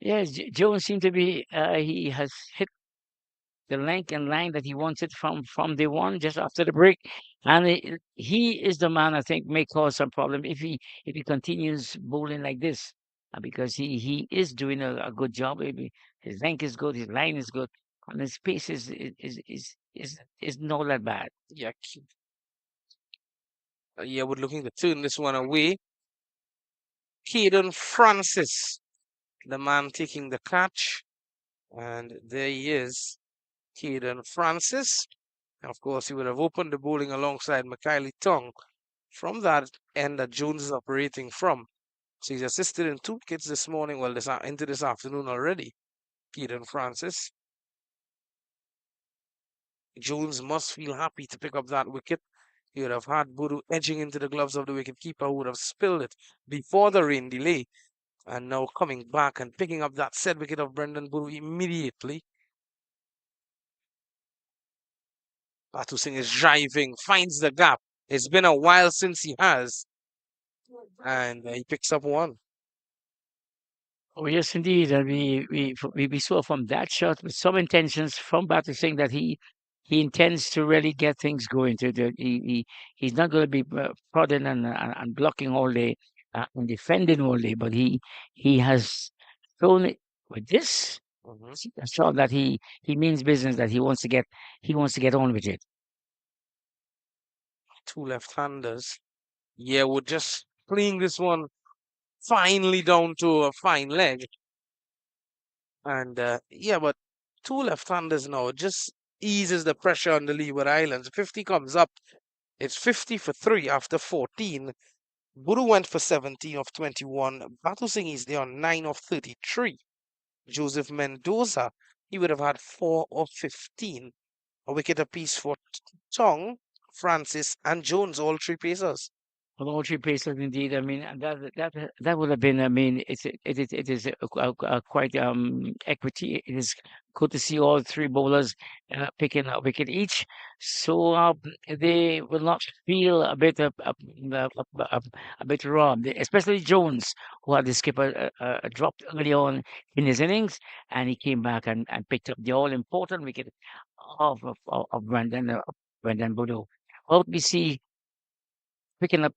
Yes, Jones seemed to be. He has hit the length and line that he wanted from the one just after the break, and he is the man I think may cause some problem if he continues bowling like this, because he is doing a good job. His length is good, his line is good, and his pace is not that bad. Yeah, Yehood looking to turn this one away. Caden Francis, the man taking the catch. And there he is, Caden Francis. Of course, he would have opened the bowling alongside Macaulay Tong from that end that Jones is operating from. So he's assisted in 2 wickets this morning, well, into this afternoon already, Caden Francis. Jones must feel happy to pick up that wicket. He would have had Budu edging into the gloves of the wicketkeeper, who would have spilled it before the rain delay. And now coming back and picking up that said wicket of Brendan Budu immediately. Batu Singh is driving, finds the gap. It's been a while since he has. And he picks up one. Oh yes, indeed, and we saw from that shot with some intentions from Batu Singh that he intends to really get things going. He's not going to be prodding and blocking all day and defending all day, but he has shown it with this a shot that he means business, that he wants to get on with it. 2 left-handers. Yeah, we're just playing this one finely down to a fine leg. And yeah, but 2 left-handers now, just eases the pressure on the Leeward Islands. 50 comes up. It's 50 for 3 after 14. Buru went for 17 of 21. Batu Singh is there on 9 of 33. Joseph Mendoza, he would have had 4 of 15. A wicket apiece for Tong, Francis, and Jones, all three pacers. Poultry places indeed. I mean, and that would have been. I mean, it is quite equity. It is good to see all three bowlers picking a wicket each, so they will not feel a bit robbed, especially Jones, who had the skipper dropped early on in his innings, and he came back and picked up the all important wicket of Brendan Bodo. Well, we see picking up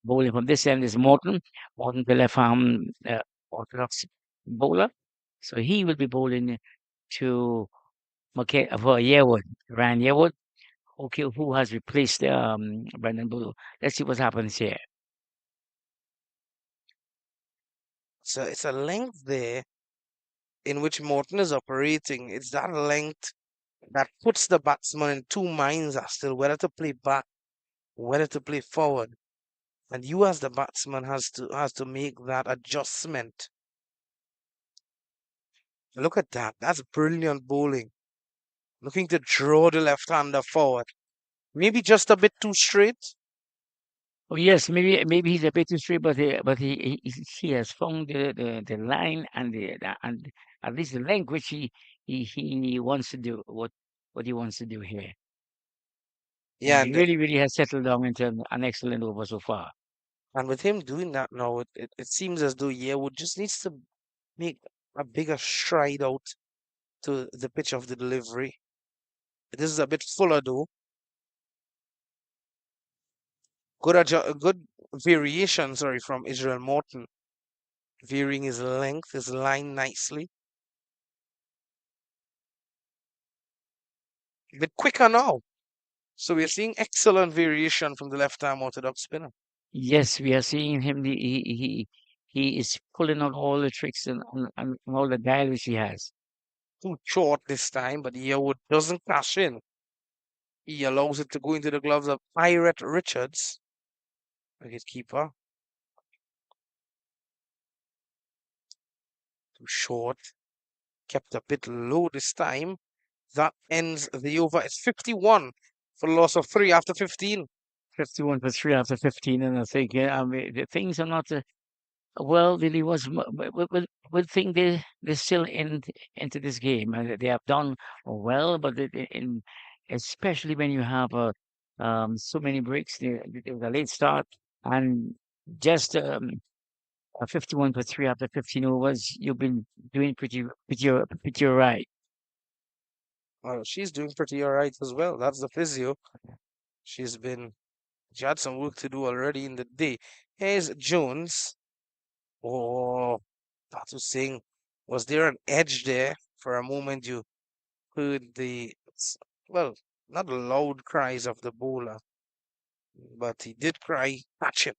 bowling from this end is Morton. Morton, the left arm orthodox bowler. So he will be bowling to for Yearwood, Ryan Yearwood, okay, who has replaced Brendan Boodle. Let's see what happens here. So it's a length there in which Morton is operating. It's that length that puts the batsman in two minds as to whether to play back, whether to play forward. And you as the batsman has to make that adjustment. Look at that. That's brilliant bowling. Looking to draw the left-hander forward. Maybe just a bit too straight. Oh yes, maybe he's a bit too straight, but he has found the line and and at least the length which he wants to do what he wants to do here. And Yeah, he really has settled down into an excellent over so far. and with him doing that now, it seems as though Yearwood just needs to make a bigger stride out to the pitch of the delivery. This is a bit fuller though. Good variation, sorry, from Israel Morton, varying his length, his line nicely. A bit quicker now. So we're seeing excellent variation from the left-arm orthodox spinner. Yes, we are seeing him. He is pulling out all the tricks and all the dial which he has. Too short this time, but Yearwood doesn't cash in. He allows it to go into the gloves of Pirate Richards, wicketkeeper. Too short. Kept a bit low this time. That ends the over. It's 51 for a loss of 3 after 15. 51 for 3 after 15, and I think I mean the things are not well. Really was would think they're still into this game, and they have done well, but in especially when you have so many breaks, there was a late start and just 51 for 3 after 15 overs. You've been doing pretty all right. Well, she's doing pretty all right as well. That's the physio. She's been, she had some work to do already in the day. Here's Jones. Oh, that was saying, was there an edge there? For a moment, you heard well, not the loud cries of the bowler, but he did cry, catch him.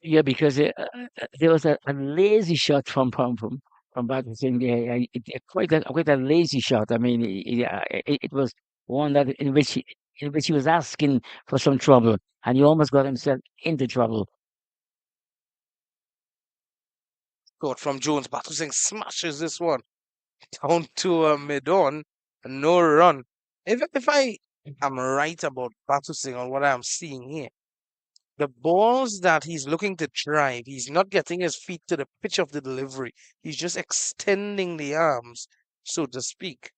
Yeah, because there was a lazy shot from Batterson there. Quite a lazy shot. I mean, it was one that in which he was asking for some trouble, and he almost got himself into trouble. Shot from Jones. Batu Singh smashes this one down to mid-on, no run. If I am right about Batu Singh on what I'm seeing here, the balls that he's looking to drive, he's not getting his feet to the pitch of the delivery. He's just extending the arms, so to speak.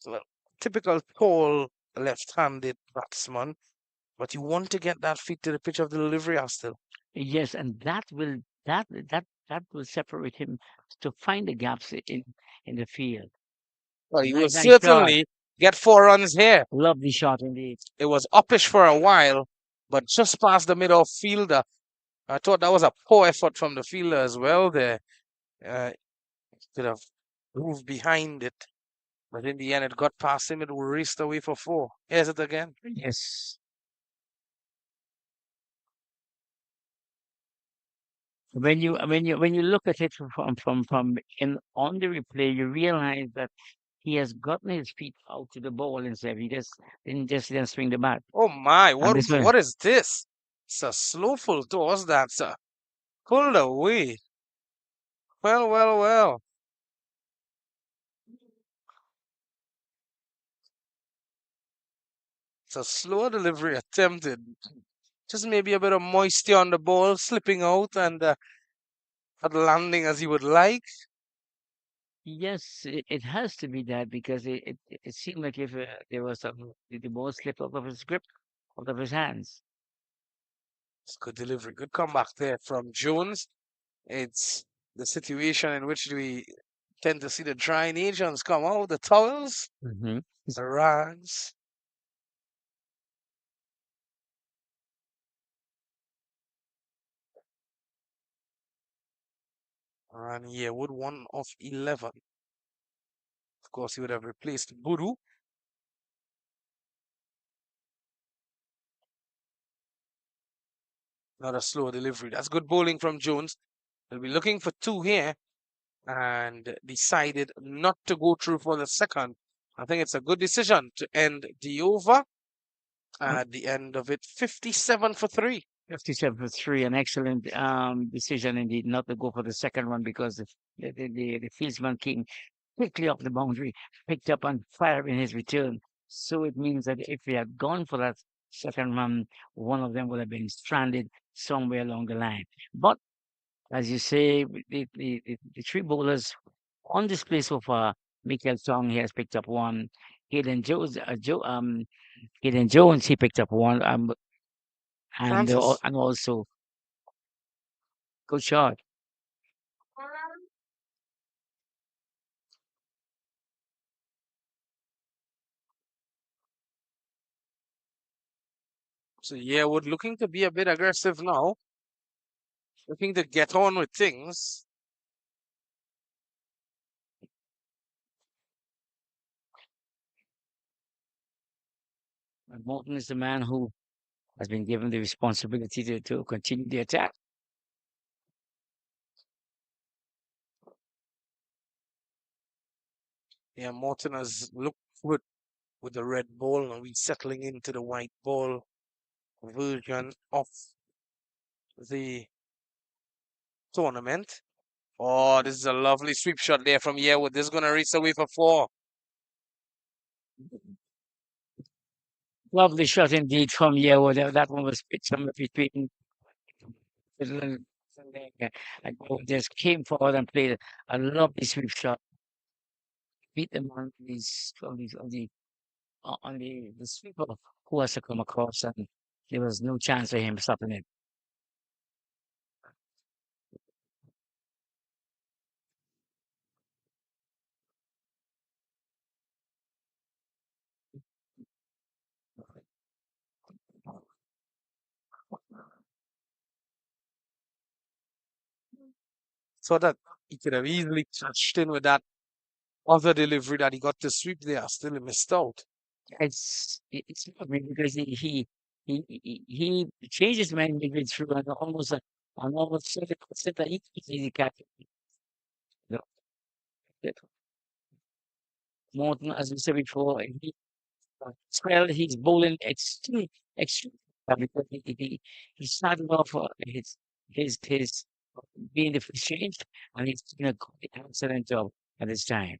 Well, typical tall left-handed batsman, but you want to get that feet to the pitch of the delivery, Astil. Yes, and that will separate him to find the gaps in the field. Well, he will Nice shot, certainly get 4 runs here. lovely shot indeed. It was uppish for a while, but just past the mid-off fielder. I thought that was a poor effort from the fielder as well there. Uh, could have moved behind it, but in the end it got past him. It raced away for 4. Here's it again. Yes. When you look at it from in on the replay, you realize that he has gotten his feet out to the ball instead. He just didn't swing the bat. Oh my, And this way, what is this? It's a slow full toss that's pulled away. Well, well, well. It's a slow delivery attempted. Just maybe a bit of moisture on the ball, slipping out and not landing as you would like. yes, it has to be that because it seemed like if there was some, the ball slipped out of his grip, out of his hands. It's good delivery. Good comeback there from Jones. It's the situation in which we tend to see the dry nations come out, the towels, Hmm. the rags. And yeah, would 1 of 11. Of course, he would have replaced Buru. Not a slow delivery. That's good bowling from Jones. He'll be looking for two here and decided not to go through for the second. I think it's a good decision to end the over at the end of it. 57 for three. 57 for three, an excellent decision indeed, not to go for the second one because the fieldsman came quickly off the boundary, picked up and fired in his return. So it means that if we had gone for that second run, one of them would have been stranded somewhere along the line. But as you say, the three bowlers on display so far, Michael Tong, he has picked up one. Hayden Jones, Hayden Jones, he picked up one, Francis. and also good shot. So yeah, we're looking to be a bit aggressive now. Looking to get on with things. And Morton is the man who has been given the responsibility to continue the attack. Yeah, Morton has looked good with the red ball and we settling into the white ball version of the tournament. Oh, this is a lovely sweep shot there from Yearwood. This is going to race away for four. Lovely shot indeed from Yewo. That one was somewhere between Fiddle and Sandeka. And Yewo just came forward and played a lovely sweep shot. Beat them on the sweeper who has to come across, and there was no chance for him stopping it. So that he could have easily touched in with that other delivery that he got to sweep there. Still he missed out. It's lovely because he changed his mind midway through and almost said that he easy catch. You know, that Morton, as we said before, well, he's bowling extremely well because he started off his being the first change, and he's doing a great excellent job at this time.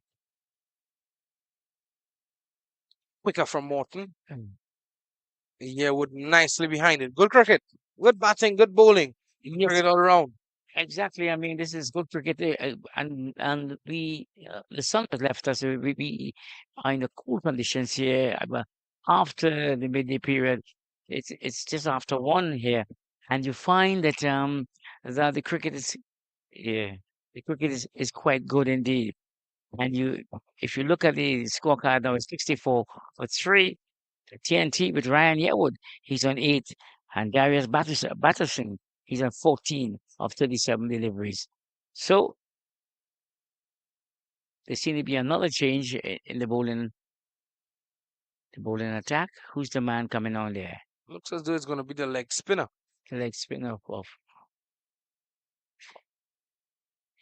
Quicker from Morton. Mm. Yearwood nicely behind it. Good cricket. Good batting. Good bowling. Yes, Cricket all around. exactly. I mean, this is good cricket, and the sun has left us. We are in the cool conditions here. But after the midday period, it's just after one here, and you find that the cricket is yeah, the cricket is quite good indeed. And if you look at the scorecard now, it's 64 for three. TNT with Ryan Yearwood, he's on 8, and Darius Batterson, he's on 14 of 37 deliveries. So there seems to be another change in the bowling attack. Who's the man coming on there? Looks as though it's going to be the leg spinner. The leg spinner of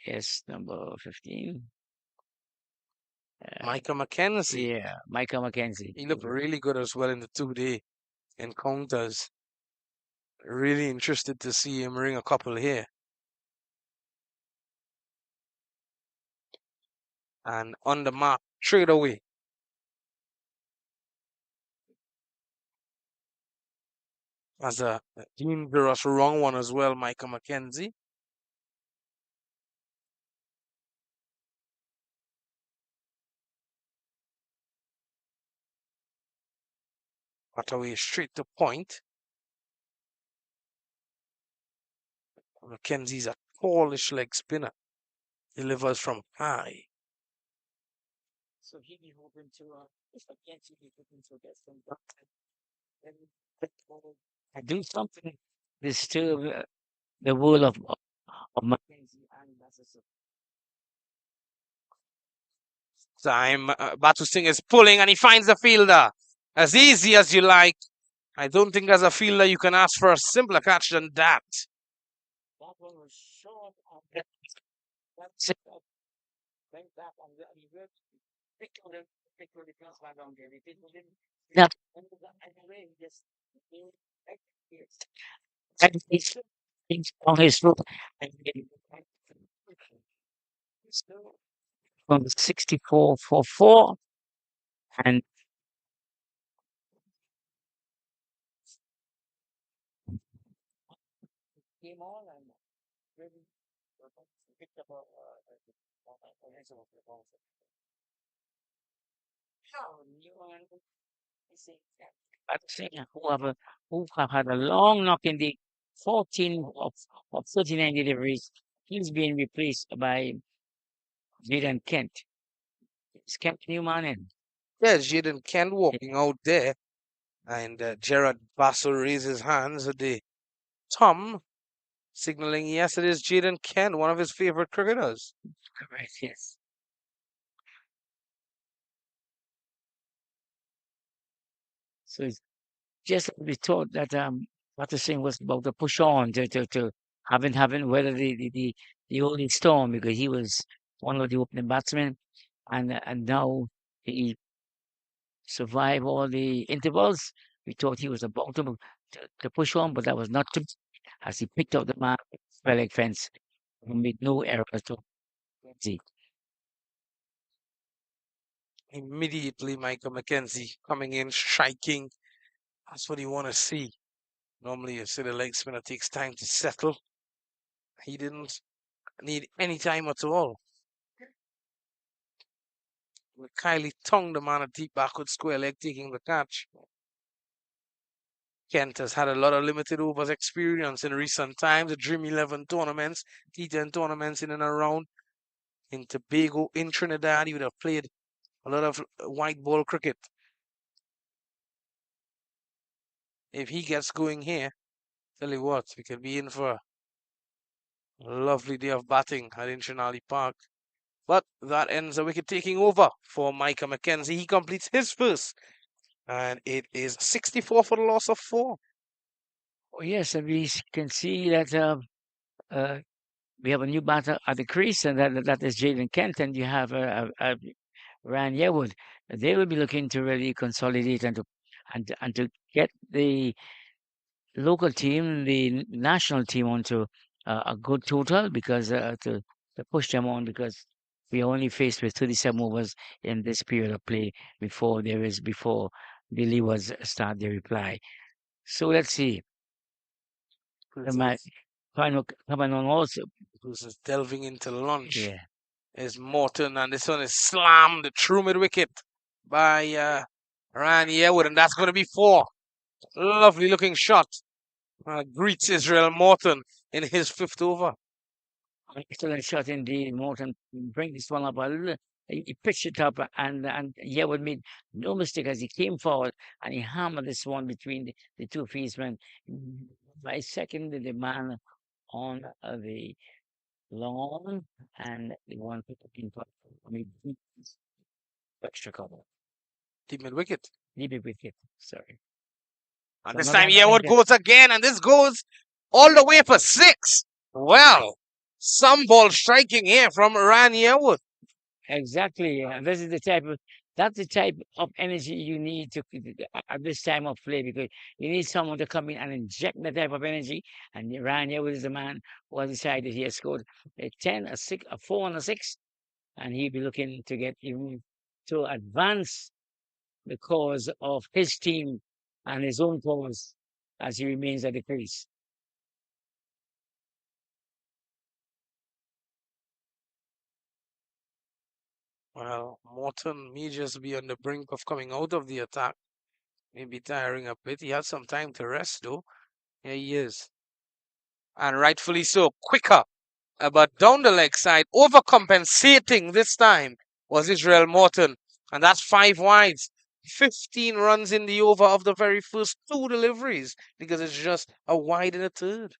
yes, number 15. Micah McKenzie. Yeah, Micah McKenzie. He looked really good as well in the 2-day encounters. Really interested to see him ring a couple here. And on the mark straight away. As a dangerous wrong one as well, Micah McKenzie. Cut away straight to point. McKenzie's a tallish leg spinner. Delivers from high. So he be hoping to, if McKenzie be hoping to get some and do something disturb the will of McKenzie and that's a Time Batu Singh is pulling and he finds the fielder. As easy as you like. I don't think as a fielder you can ask for a simpler catch than that. that one was short and that's it. Went back and he worked picked on the cross back on there. He didn't not anyway, he just and he's on his foot and from 64 for 4 and came on and really picked up a but who have had a long knock in the 14 of 39 deliveries, he's being replaced by Jaden Kent. It's Kent Newman in. Yeah, Jaden Kent walking out there. And Gerard Basso raises hands at the thumb, signaling yes, it is Jaden Kent, one of his favorite cricketers. Correct, yes. So it's just we thought that what the thing was about to push on to having weather the only storm because he was one of the opening batsmen and now he survived all the intervals. We thought he was about to push on, but that was not to as he picked up the man like fence and made no errors to see. Immediately, Michael McKenzie coming in, striking. That's what you want to see. Normally, you see the leg spinner takes time to settle. He didn't need any time at all. Kylie tongued the man a deep backward square leg, taking the catch. Kent has had a lot of limited overs experience in recent times, the Dream 11 tournaments, T10 tournaments in and around. In Tobago, in Trinidad, he would have played a lot of white ball cricket. If he gets going here, tell you what, we could be in for a lovely day of batting at Inchinali Park. But that ends a wicket taking over for Micah McKenzie. He completes his first, and it is 64 for the loss of 4. Oh, yes, and we can see that uh, we have a new batter at the crease, and that is Jaden Kent, and you have Ryan Yearwood. They will be looking to really consolidate and to get the local team, the national team, onto a good total because to push them on because we are only faced with 37 overs in this period of play before the Leewards start their reply. So let's see. My final coming on also. Who's just delving into lunch Yeah. is Morton, and this one is slammed through mid wicket by Ryan Yearwood, and that's going to be 4. Lovely looking shot. Greets Israel Morton in his 5th over. Excellent shot indeed, Morton. Bring this one up a little. He pitched it up, and Yearwood made no mistake as he came forward and he hammered this one between the two fieldsmen. By second, the man on the lawn and the one in front of me extra cover. Deep mid wicket. Deep wicket. Sorry. And So this another time Yearwood wicket. goes again, and this goes all the way for 6. Well, some ball striking here from Ryan Yearwood. Exactly. And this is the type of that's the type of energy you need to at this time of play because you need someone to come in and inject that type of energy. And Ryan Yeawood is the man who has decided he has scored a 10, a 6, a 4, and a 6, and he'll be looking to get even to advance the cause of his team and his own cause as he remains at the crease. Well, Morton may just be on the brink of coming out of the attack. Maybe tiring a bit. He had some time to rest, though. Here he is. And rightfully so. Quicker. But down the leg side, overcompensating this time was Israel Morton. And that's 5 wides. 15 runs in the over of the very first two deliveries because it's just a wide in the third.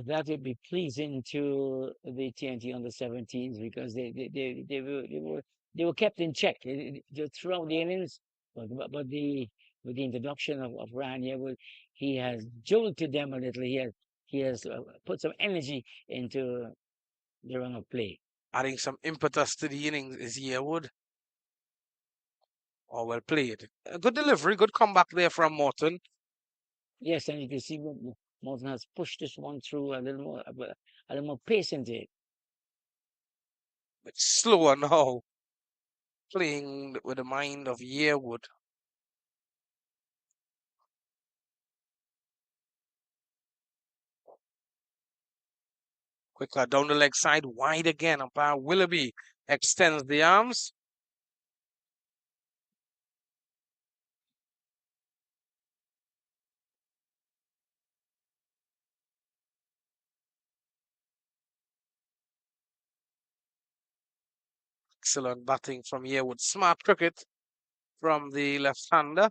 That would be pleasing to the TNT under 17s because they were kept in check throughout the innings. But the with the introduction of Ryan Yeawood, he has jolted them a little. He has put some energy into the run of play. Adding some impetus to the innings is Yearwood. Oh, well played. A good delivery, good comeback there from Morton. Yes, and you can see Morton has pushed this one through a little more pace into it. But slower now, playing with the mind of Yearwood. Quicker down the leg side, wide again. Umpire Willoughby extends the arms. Excellent batting from Yearwood. Smart cricket from the left-hander.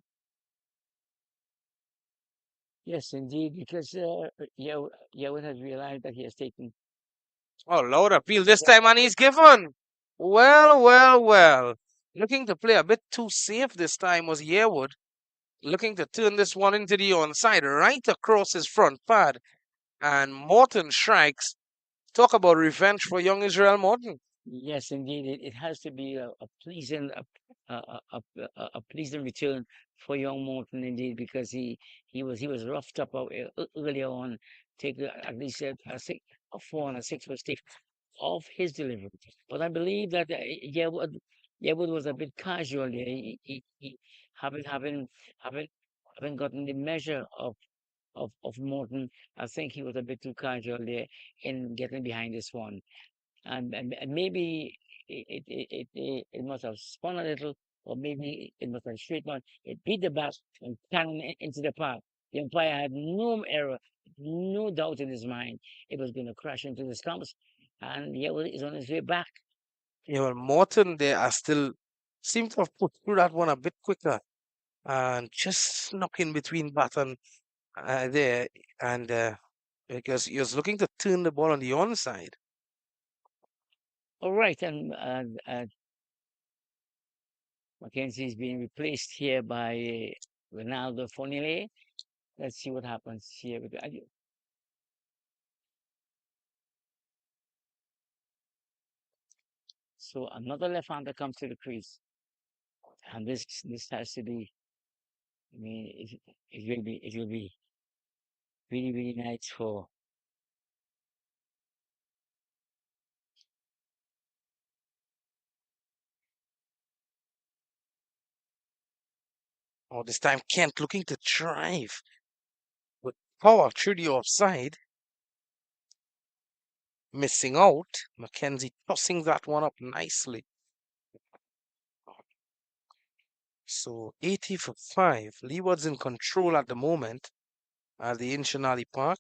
Yes, indeed, because Yeawood has realized that he has taken. Oh, Lord, appeal this time, and he's given. Well, well, well. Looking to play a bit too safe this time was Yearwood. Looking to turn this one into the onside, right across his front pad. And Morton strikes. Talk about revenge for young Israel Morton. Yes, indeed, it has to be a pleasing a pleasing return for young Morton indeed because he was roughed up earlier on. Take at least a 4 and a 6 was taken off his delivery, but I believe that Yeawood was a bit casual there. He having having having having gotten the measure of Morton. I think he was a bit too casual there in getting behind this one and maybe it must have spun a little, or maybe it must have straight on. It beat the bat and cannoned into the park. The umpire had no error, no doubt in his mind it was going to crash into the stumps, and Yeo is on his way back. Yeah, well, Morton there are still seem to have put through that one a bit quicker and just snuck in between bat and there and because he was looking to turn the ball on the onside. All right, and Mackenzie is being replaced here by Ronaldo Fonile. Let's see what happens here. So another left-hander comes to the crease, and this has to be. I mean, it will be really really nice for. Oh, this time Kent looking to drive with power through the offside, missing out. Mackenzie tossing that one up nicely. So 80 for 5. Leewards in control at the moment at the Inchinali Park.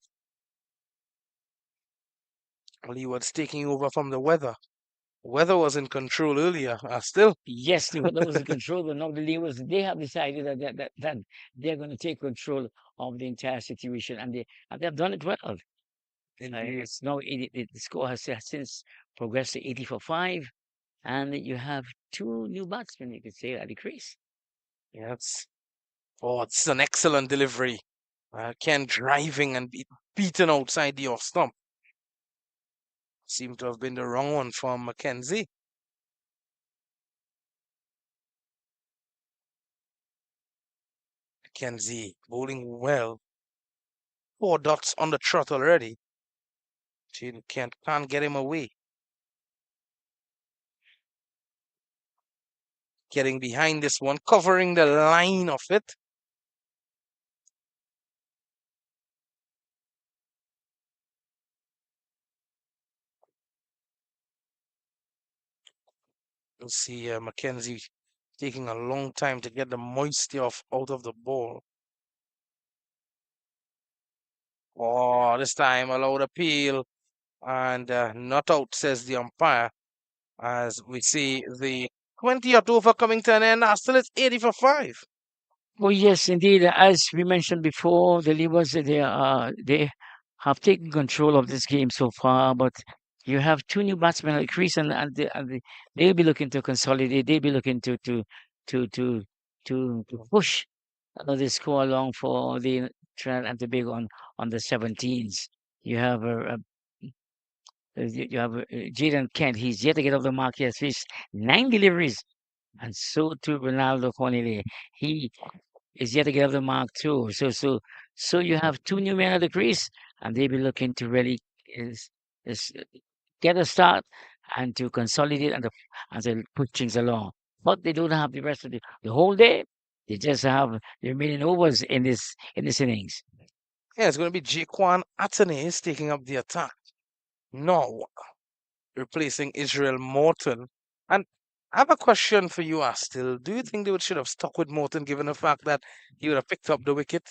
Leewards taking over from the weather. Weather was in control earlier. Still. Yes, the weather was in control, but now the Leewards they have decided that they're going to take control of the entire situation, and they've done it well. It's now the score has since progressed to 80 for 5, and you have two new batsmen, you could say, at the crease. Yes. Oh, it's an excellent delivery. Ken driving and beaten outside the off stump. Seemed to have been the wrong one from Mackenzie. Kenzie bowling well. 4 dots on the trot already. She can't get him away. Getting behind this one, covering the line of it. You'll see Mackenzie taking a long time to get the moisture out of the ball. Oh, this time allowed appeal and not out, says the umpire. As we see the 20th over coming to an end. Still it's 80 for 5. Oh yes, indeed. As we mentioned before, the Leewards they have taken control of this game so far, but you have two new batsmen at the crease, they'll be looking to consolidate. They'll be looking to to to push the score along for the Trinidad and Tobago on the 17s. You have you have Jaden Kent. He's yet to get off the mark. He has finished 9 deliveries, and so too Ronaldo Cornelia. He is yet to get off the mark too. So you have two new men at the crease, and they'll be looking to really is get a start and to consolidate and to push things along. But they don't have the rest of the whole day. They just have the remaining overs in this innings. Yeah, it's going to be Jaquan Atenes taking up the attack. No, replacing Israel Morton. And I have a question for you, Astil. Do you think they should have stuck with Morton given the fact that he would have picked up the wicket?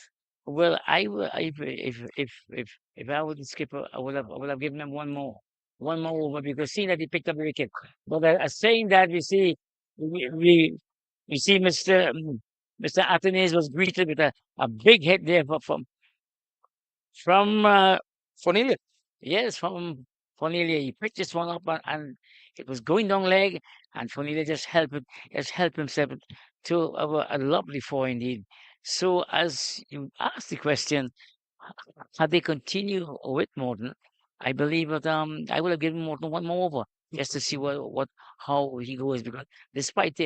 Well, if I was the skipper, I would have given him one more over because seeing that he picked up the wicket. But saying that, we see Mr. Athanasis was greeted with a big hit there from Cornelia. yes from Cornelia. He picked this one up and it was going down leg, and Cornelia just helped himself to a lovely four indeed. So as you asked the question, had they continued with Morton, I believe that I would have given Morton one more over just to see how he goes, because despite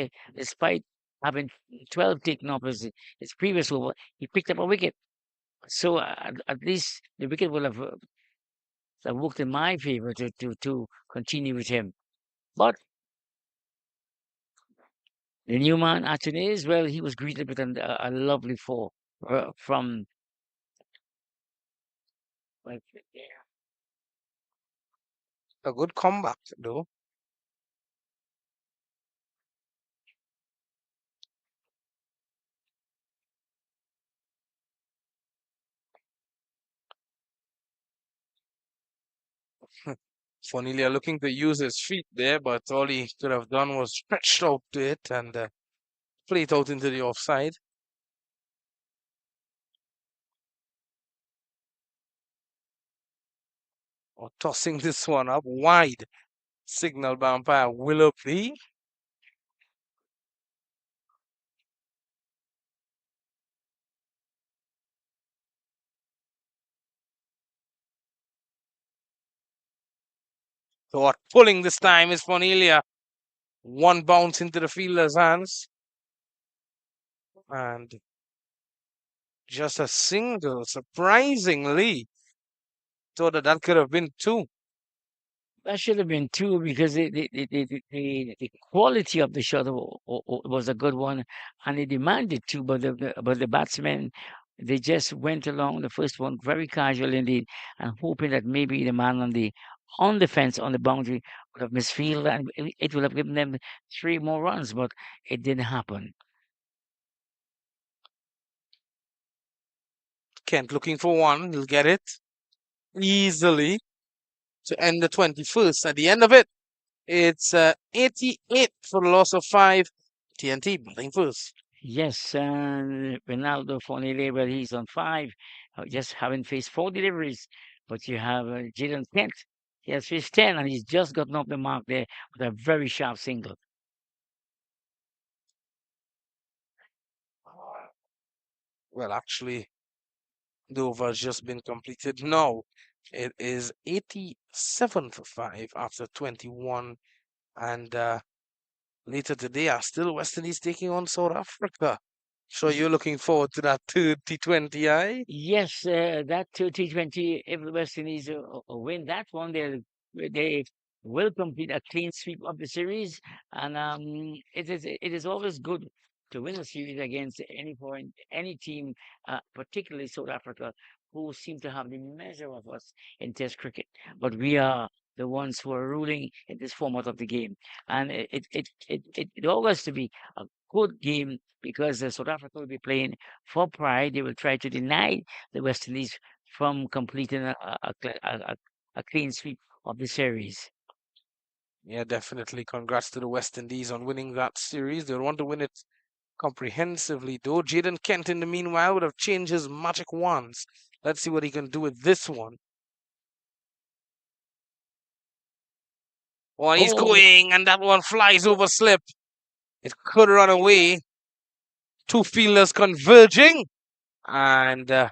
having 12 taken off his previous over, he picked up a wicket. So at least the wicket will have worked in my favor to continue with him. But the new man actually is, well, he was greeted with a lovely four from like, A good comeback, though. Cornelia looking to use his feet there, but all he could have done was stretched out to it and play it out into the offside. Or tossing this one up wide. Signal by umpire Willoughby. So what pulling this time is Cornelia. One bounce into the fielder's hands. And just a single, surprisingly. Thought that could have been two. that should have been two because the quality of the shot was a good one, and it demanded two. But the batsmen, they just went along the first one very casual indeed, and hoping that maybe the man on the fence on the boundary would have misfield and it would have given them 3 more runs, but it didn't happen. Kent looking for one. He'll get it easily to end the 21st. At the end of it, it's 88 for the loss of 5. TNT batting first. Yes, Ronaldo Fonile, well, he's on 5, just having faced 4 deliveries. But you have Jaden Kent. He has faced 10, and he's just gotten off the mark there with a very sharp single. Well, actually, the over has just been completed. No, it is 87 for 5 after 21. And later today, are still West Indies taking on South Africa. So you're looking forward to that third T20, aye? Yes, that T20, if the West Indies win that one, they will complete a clean sweep of the series, and it is always good to win a series against any team, particularly South Africa, who seem to have the measure of us in Test cricket. But we are the ones who are ruling in this format of the game, and it always to be a good game because South Africa will be playing for pride. They will try to deny the West Indies from completing a clean sweep of the series. Yeah, definitely. Congrats to the West Indies on winning that series. They'll want to win it comprehensively, though. Jaden Kent, in the meanwhile, would have changed his magic wands. Let's see what he can do with this one. Oh, he's Oh, going, and that one flies over slip. It could run away. Two fielders converging and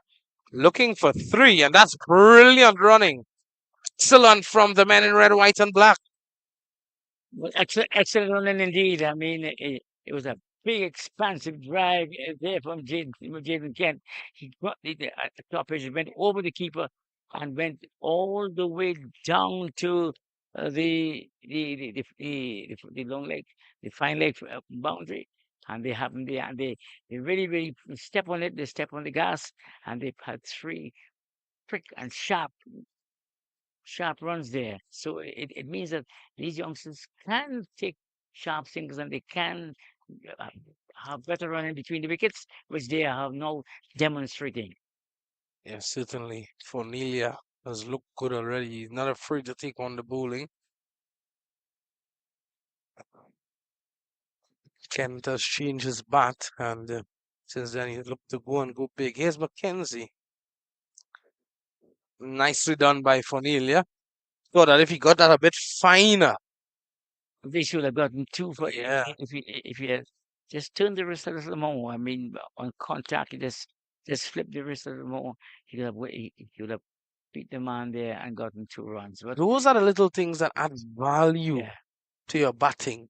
looking for three, and that's brilliant running. Excellent from the men in red, white, and black. well, excellent running indeed. I mean, it was a big, expansive drive there from Jaden Kent. He got at the top edge, went over the keeper and went all the way down to the long leg, the fine leg boundary. And they happened there, and they really, really step on it. They step on the gas, and they had three quick and sharp runs there. So it means that these youngsters can take sharp singles and they can uh, have better running between the wickets, which they have now demonstrating. Yeah, certainly. Fornelia has looked good already. He's not afraid to take on the bowling. Kent has changed his bat, and since then he's looked to go and go big. Here's Mackenzie. Nicely done by Fornelia. Thought that if he got that a bit finer. They should have gotten two for Yeah. if you had just turned the wrist a little more. I mean, on contact, you just flip the wrist a little more. He could have beat the man there and gotten 2 runs. But Those are the little things that add value yeah, to your batting.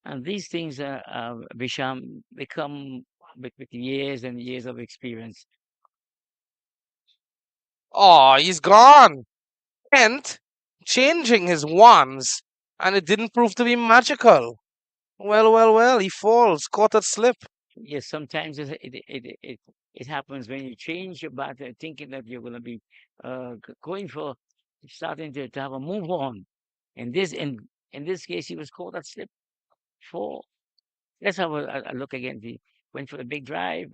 and these things become with years and years of experience. Oh, he's gone. Kent changing his wands, and it didn't prove to be magical. Well, well, well, he falls, caught at slip. Yes, sometimes it happens when you change your bat, thinking that you're going to be going for starting to have a move on. And in this case, he was caught at slip four. Let's have a look again. He went for a big drive.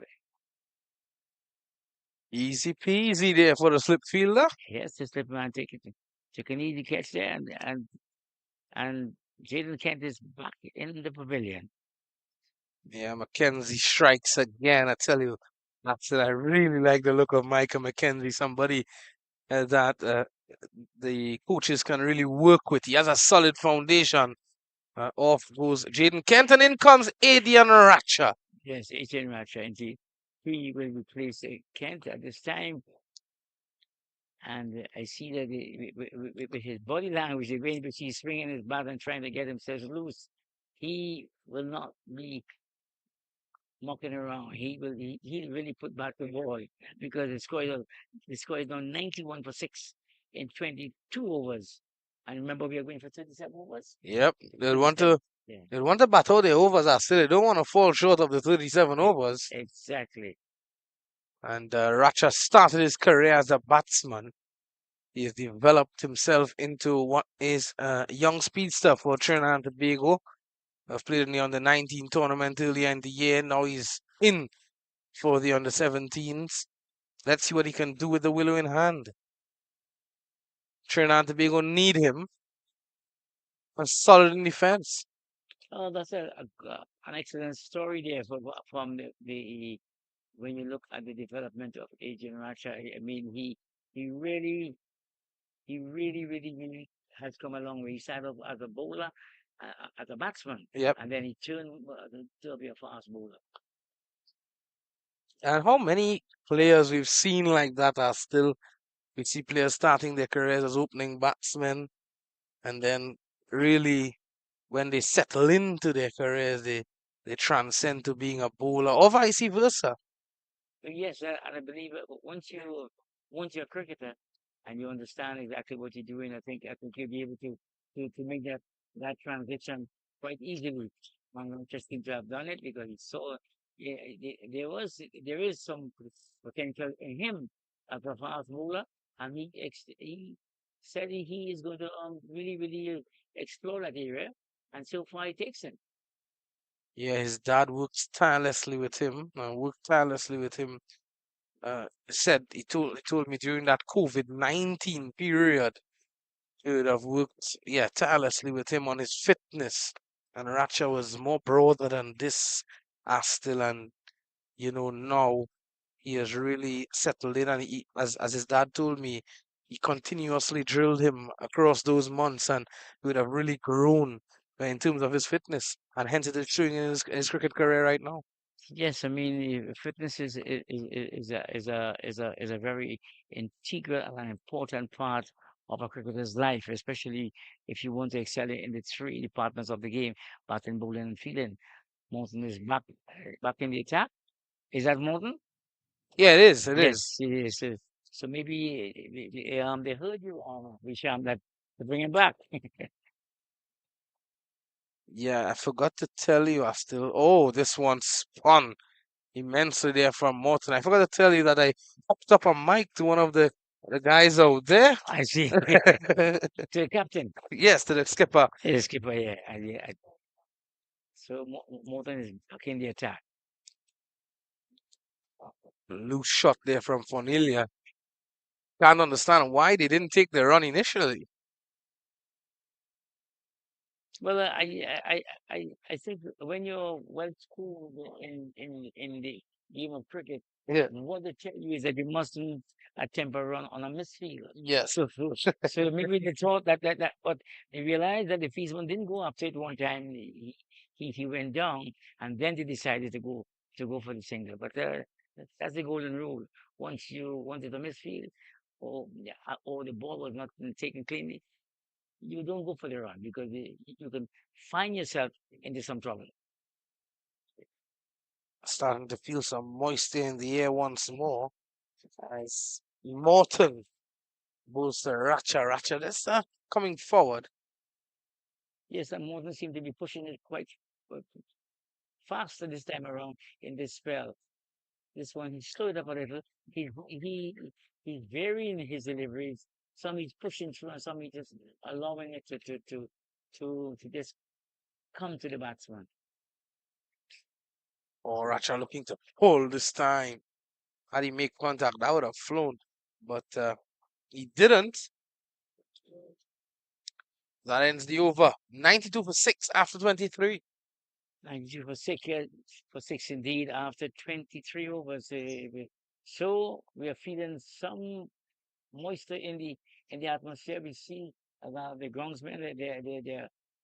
Easy peasy there for the slip fielder. Yes, the slip man took an easy catch there, and Jaden Kent is back in the pavilion. Yeah, Mackenzie strikes again. I tell you, that's it. I really like the look of Micah Mackenzie. Somebody that the coaches can really work with. He has a solid foundation. Off goes Jaden Kent, and in comes Adian Ratcher. Yes, it's in Russia, indeed. He will replace Kent at this time. And I see that with his body language, the way in which he's swinging his bat and trying to get himself loose, he will not be mucking around. He'll really put back the ball because the score is now 91 for 6 in 22 overs. And remember, we are going for 37 overs. Yep, they'll want 37. to Yeah, they'll want to bat out their overs are still. They don't want to fall short of the 37 overs. exactly. And Ratcher started his career as a batsman. He has developed himself into what is a young speedster for Trinidad and Tobago. I've played in the under-19 tournament earlier in the year. Now he's in for the under-17s. Let's see what he can do with the willow in hand. Trinidad and Tobago need him. A solid in defense. Oh, that's an excellent story there from the when you look at the development of Adrian Racha. I mean, he really has come a long way. He started off as a bowler, as a batsman, Yep. and then he turned to be a fast bowler. And how many players we've seen like that are still, we see players starting their careers as opening batsmen, and then really when they settle into their careers, they they transcend to being a bowler, or vice versa. Yes, and I believe once you're a cricketer and you understand exactly what you're doing, I think you'll be able to make that transition quite easily. I'm interested to have done it because it's so. Yeah, there is some potential in him as a fast bowler, and he said he is going to really explore that area, and so far he takes him. Yeah, his dad works tirelessly with him, worked tirelessly with him. Said he told me during that COVID-19 period, he would have worked, yeah, tirelessly with him on his fitness. And Racha was more broader than this still, and now he has really settled in, and as his dad told me, he continuously drilled him across those months, and he would have really grown in terms of his fitness, and hence it is showing in his cricket career right now. Yes, I mean, fitness is a very integral and an important part of a cricketer's life, especially if you want to excel in the three departments of the game: batting, bowling, and fielding. Morton is back in the attack. Is that Morton? Yeah, it is. It is. Yes, it is. So maybe they heard you, Visham, that to bring him back. Yeah, I forgot to tell you. I still. Oh, this one spun immensely there from Morton. I forgot to tell you that I popped up a mic to one of the guys out there. I see. To the captain, Yes, to the skipper. yes, skipper. Yeah, so Morton is back in the attack. Loose shot there from Fonilia. Can't understand why they didn't take the run initially. Well, I think when you're well schooled in the game of cricket, Yeah. what they tell you is that you mustn't attempt a run on a misfield. Yes. So maybe they thought but they realized that the Fiesman didn't go after it one time. He went down, and then they decided to go for the single. But that's the golden rule. Once it's a misfield, or the ball was not taken cleanly, you don't go for the run because you can find yourself into some trouble. Starting to feel some moisture in the air once more. As Morton boosts the Racha. Racha, let's start coming forward. Yes, and Morton seemed to be pushing it quite uh, faster this time around in this spell. This one, he slowed up a little. He's varying his deliveries. Some he's pushing through, and some he's just allowing it to just come to the batsman. Or Racha looking to pull this time. Had he make contact, that would have flown. But he didn't. That ends the over. 92 for 6 after 23. 92 for six indeed after 23 overs. So we are feeling some moisture in the atmosphere. We see the groundsmen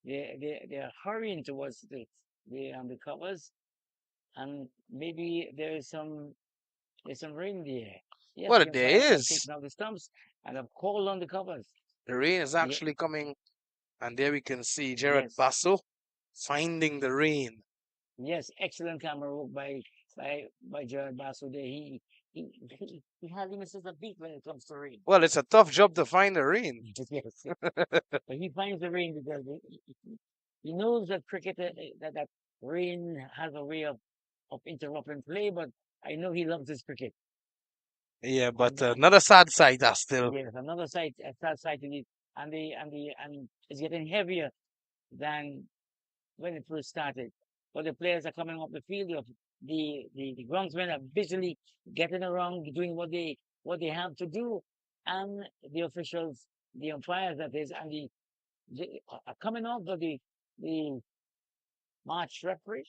they're hurrying towards the covers, and maybe there's some rain there. Yes, Well, the umpires there have is. taken out the stumps and have called on the covers. The rain is Yeah, actually coming. And there we can see Jared yes, Basso finding the rain. yes, excellent camera work by Jared Basso there. He hardly misses a beat when it comes to rain. Well, it's a tough job to find the rain. Yes, but he finds the rain because he knows that cricket that rain has a way of interrupting play. But I know he loves his cricket. Yeah, And but another sad side are still. yes, another side, a third side to it, and it's getting heavier than when it first started. But the players are coming off the field. The groundsmen are busily getting around, doing what they have to do, and the officials, the umpires that is, and the are coming off of the match referee.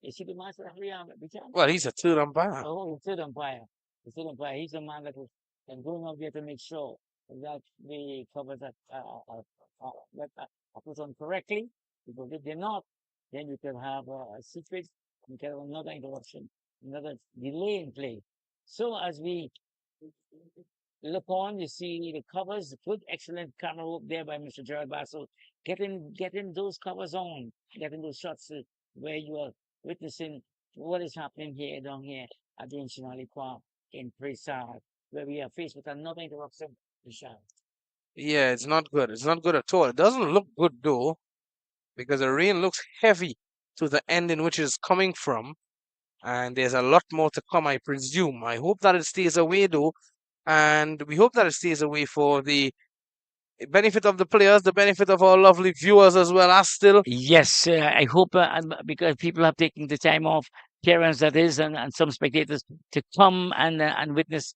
You see the match referee on the channel? Well, he's a third umpire. Oh, the third umpire. The third umpire. He's the man that is going out there to make sure that the covers are put on correctly. Because if they're not, then you can have a secret, you can have another interruption, another delay in play. So as we look on, you see the covers, good, excellent camera work there by Mr. Gerard Bassel, getting those covers on, getting those shots where you are witnessing what is happening here down here at the Nationality Park in Preside, where we are faced with another interruption. Michelle. Yeah, it's not good. It's not good at all. It doesn't look good though, because the rain looks heavy to the end in which it's coming from, and there's a lot more to come, I presume. I hope that it stays away though, and we hope that it stays away for the benefit of the players, the benefit of our lovely viewers as well as still. Yes, I hope because people have taken the time off, parents that is, and some spectators to come and witness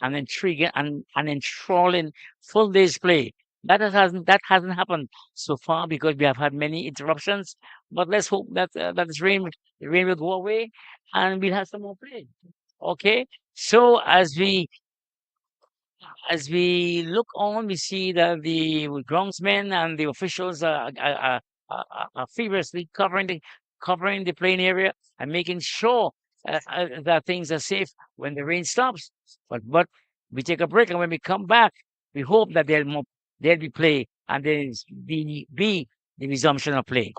an intriguing and an enthralling full day's play. That hasn't happened so far because we have had many interruptions. But let's hope that the rain will go away and we'll have some more play. Okay. So as we look on, we see that the groundsmen and the officials are feverishly covering the playing area and making sure that things are safe when the rain stops. But we take a break, and when we come back, we hope that there'll be play, and there's be the resumption of play.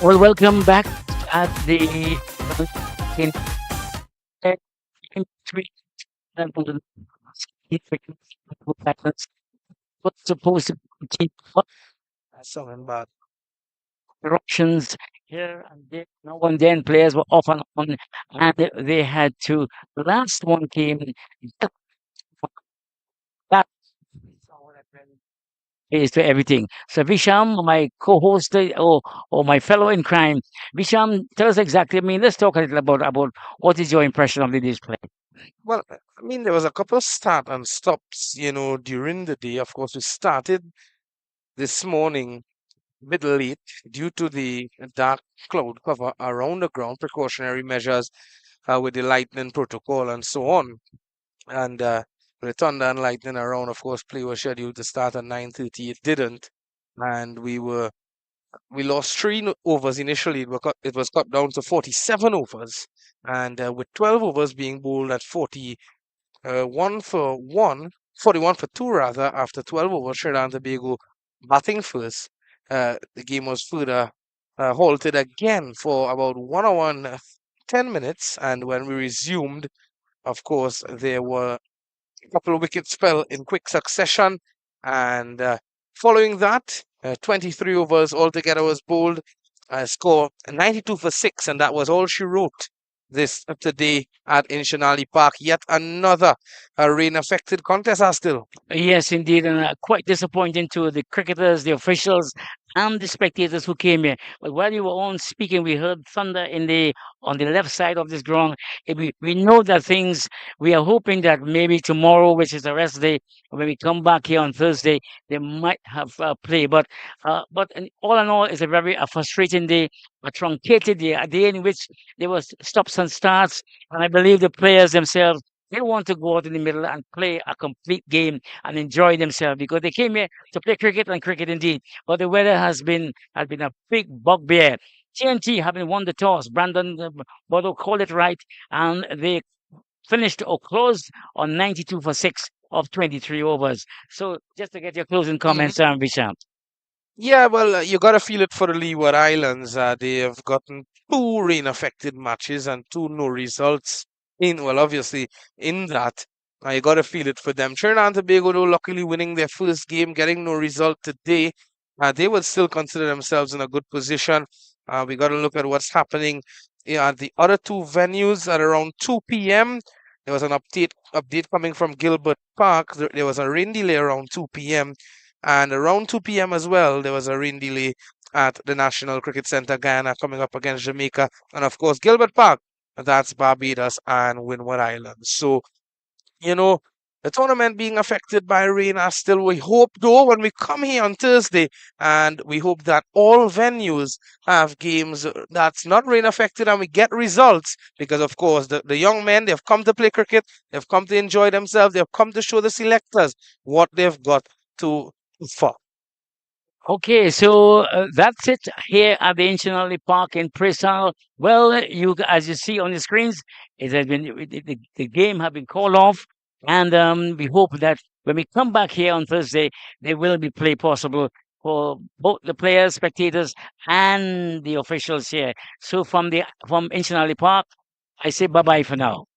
Well, welcome back at the in in three what's supposed to be That's something bad. interruptions here and there. No one then players were off and on, and they had to. The last one came just back is to everything. So Visham, my co-host or my fellow in crime, Visham, tell us exactly. I mean, let's talk a little about what is your impression of the display. Well, I mean, there was a couple of start and stops, during the day. Of course, we started this morning bit late due to the dark cloud cover around the ground, precautionary measures with the lightning protocol and so on. And with the thunder and lightning around, of course, play was scheduled to start at 9:30. It didn't, and we lost overs initially. It was cut down to 47 overs, and with 12 overs being bowled at 41 for 41 for 2 rather, after 12 overs, Trinidad and Tobago batting first. The game was further halted again for about 1 hour and 10 minutes, and when we resumed, of course, there were a couple of wickets fell in quick succession, and following that, 23 overs altogether was bowled. Score 92 for 6, and that was all she wrote this today at Inshanali Park. Yet another rain-affected contest, are still. Yes, indeed, and quite disappointing to the cricketers, the officials, and the spectators who came here. But while you were on speaking, we heard thunder in the on the left side of this ground. We know that things. We are hoping that maybe tomorrow, which is the rest day, when we come back here on Thursday, they might have play. All in all, it's a very frustrating day, a truncated day, a day in which there was stops and starts, and I believe the players themselves. They want to go out in the middle and play a complete game and enjoy themselves because they came here to play cricket and cricket indeed. But the weather has been a big bugbear. TNT having won the toss, Brandon Bodo called it right, and they finished or closed on 92 for 6 of 23 overs. So just to get your closing Mhm. comments, Visham. Yeah, well, you got to feel it for the Leeward Islands. They have gotten two rain-affected matches and two no results. Well, obviously, in that, you got to feel it for them. Trinidad and Tobago, though, luckily winning their first game, getting no result today, they would still consider themselves in a good position. We got to look at what's happening at the other two venues at around 2 p.m. There was an update coming from Gilbert Park. There was a rain delay around 2 p.m. And around 2 p.m. as well, there was a rain delay at the National Cricket Centre, Guyana, coming up against Jamaica. And of course, Gilbert Park, that's Barbados and Windward Islands. So, you know, the tournament being affected by rain are still, we hope though, when we come here on Thursday, and we hope that all venues have games that's not rain affected and we get results. Because, of course, the young men, they've come to play cricket, they've come to enjoy themselves, they've come to show the selectors what they've got to offer. Okay, so that's it here at the Ancient Park in Presal. Well, as you see on the screens, it has been the game have been called off, and we hope that when we come back here on Thursday, there will be play possible for both the players, spectators, and the officials here. So from Ancient Park, I say bye bye for now.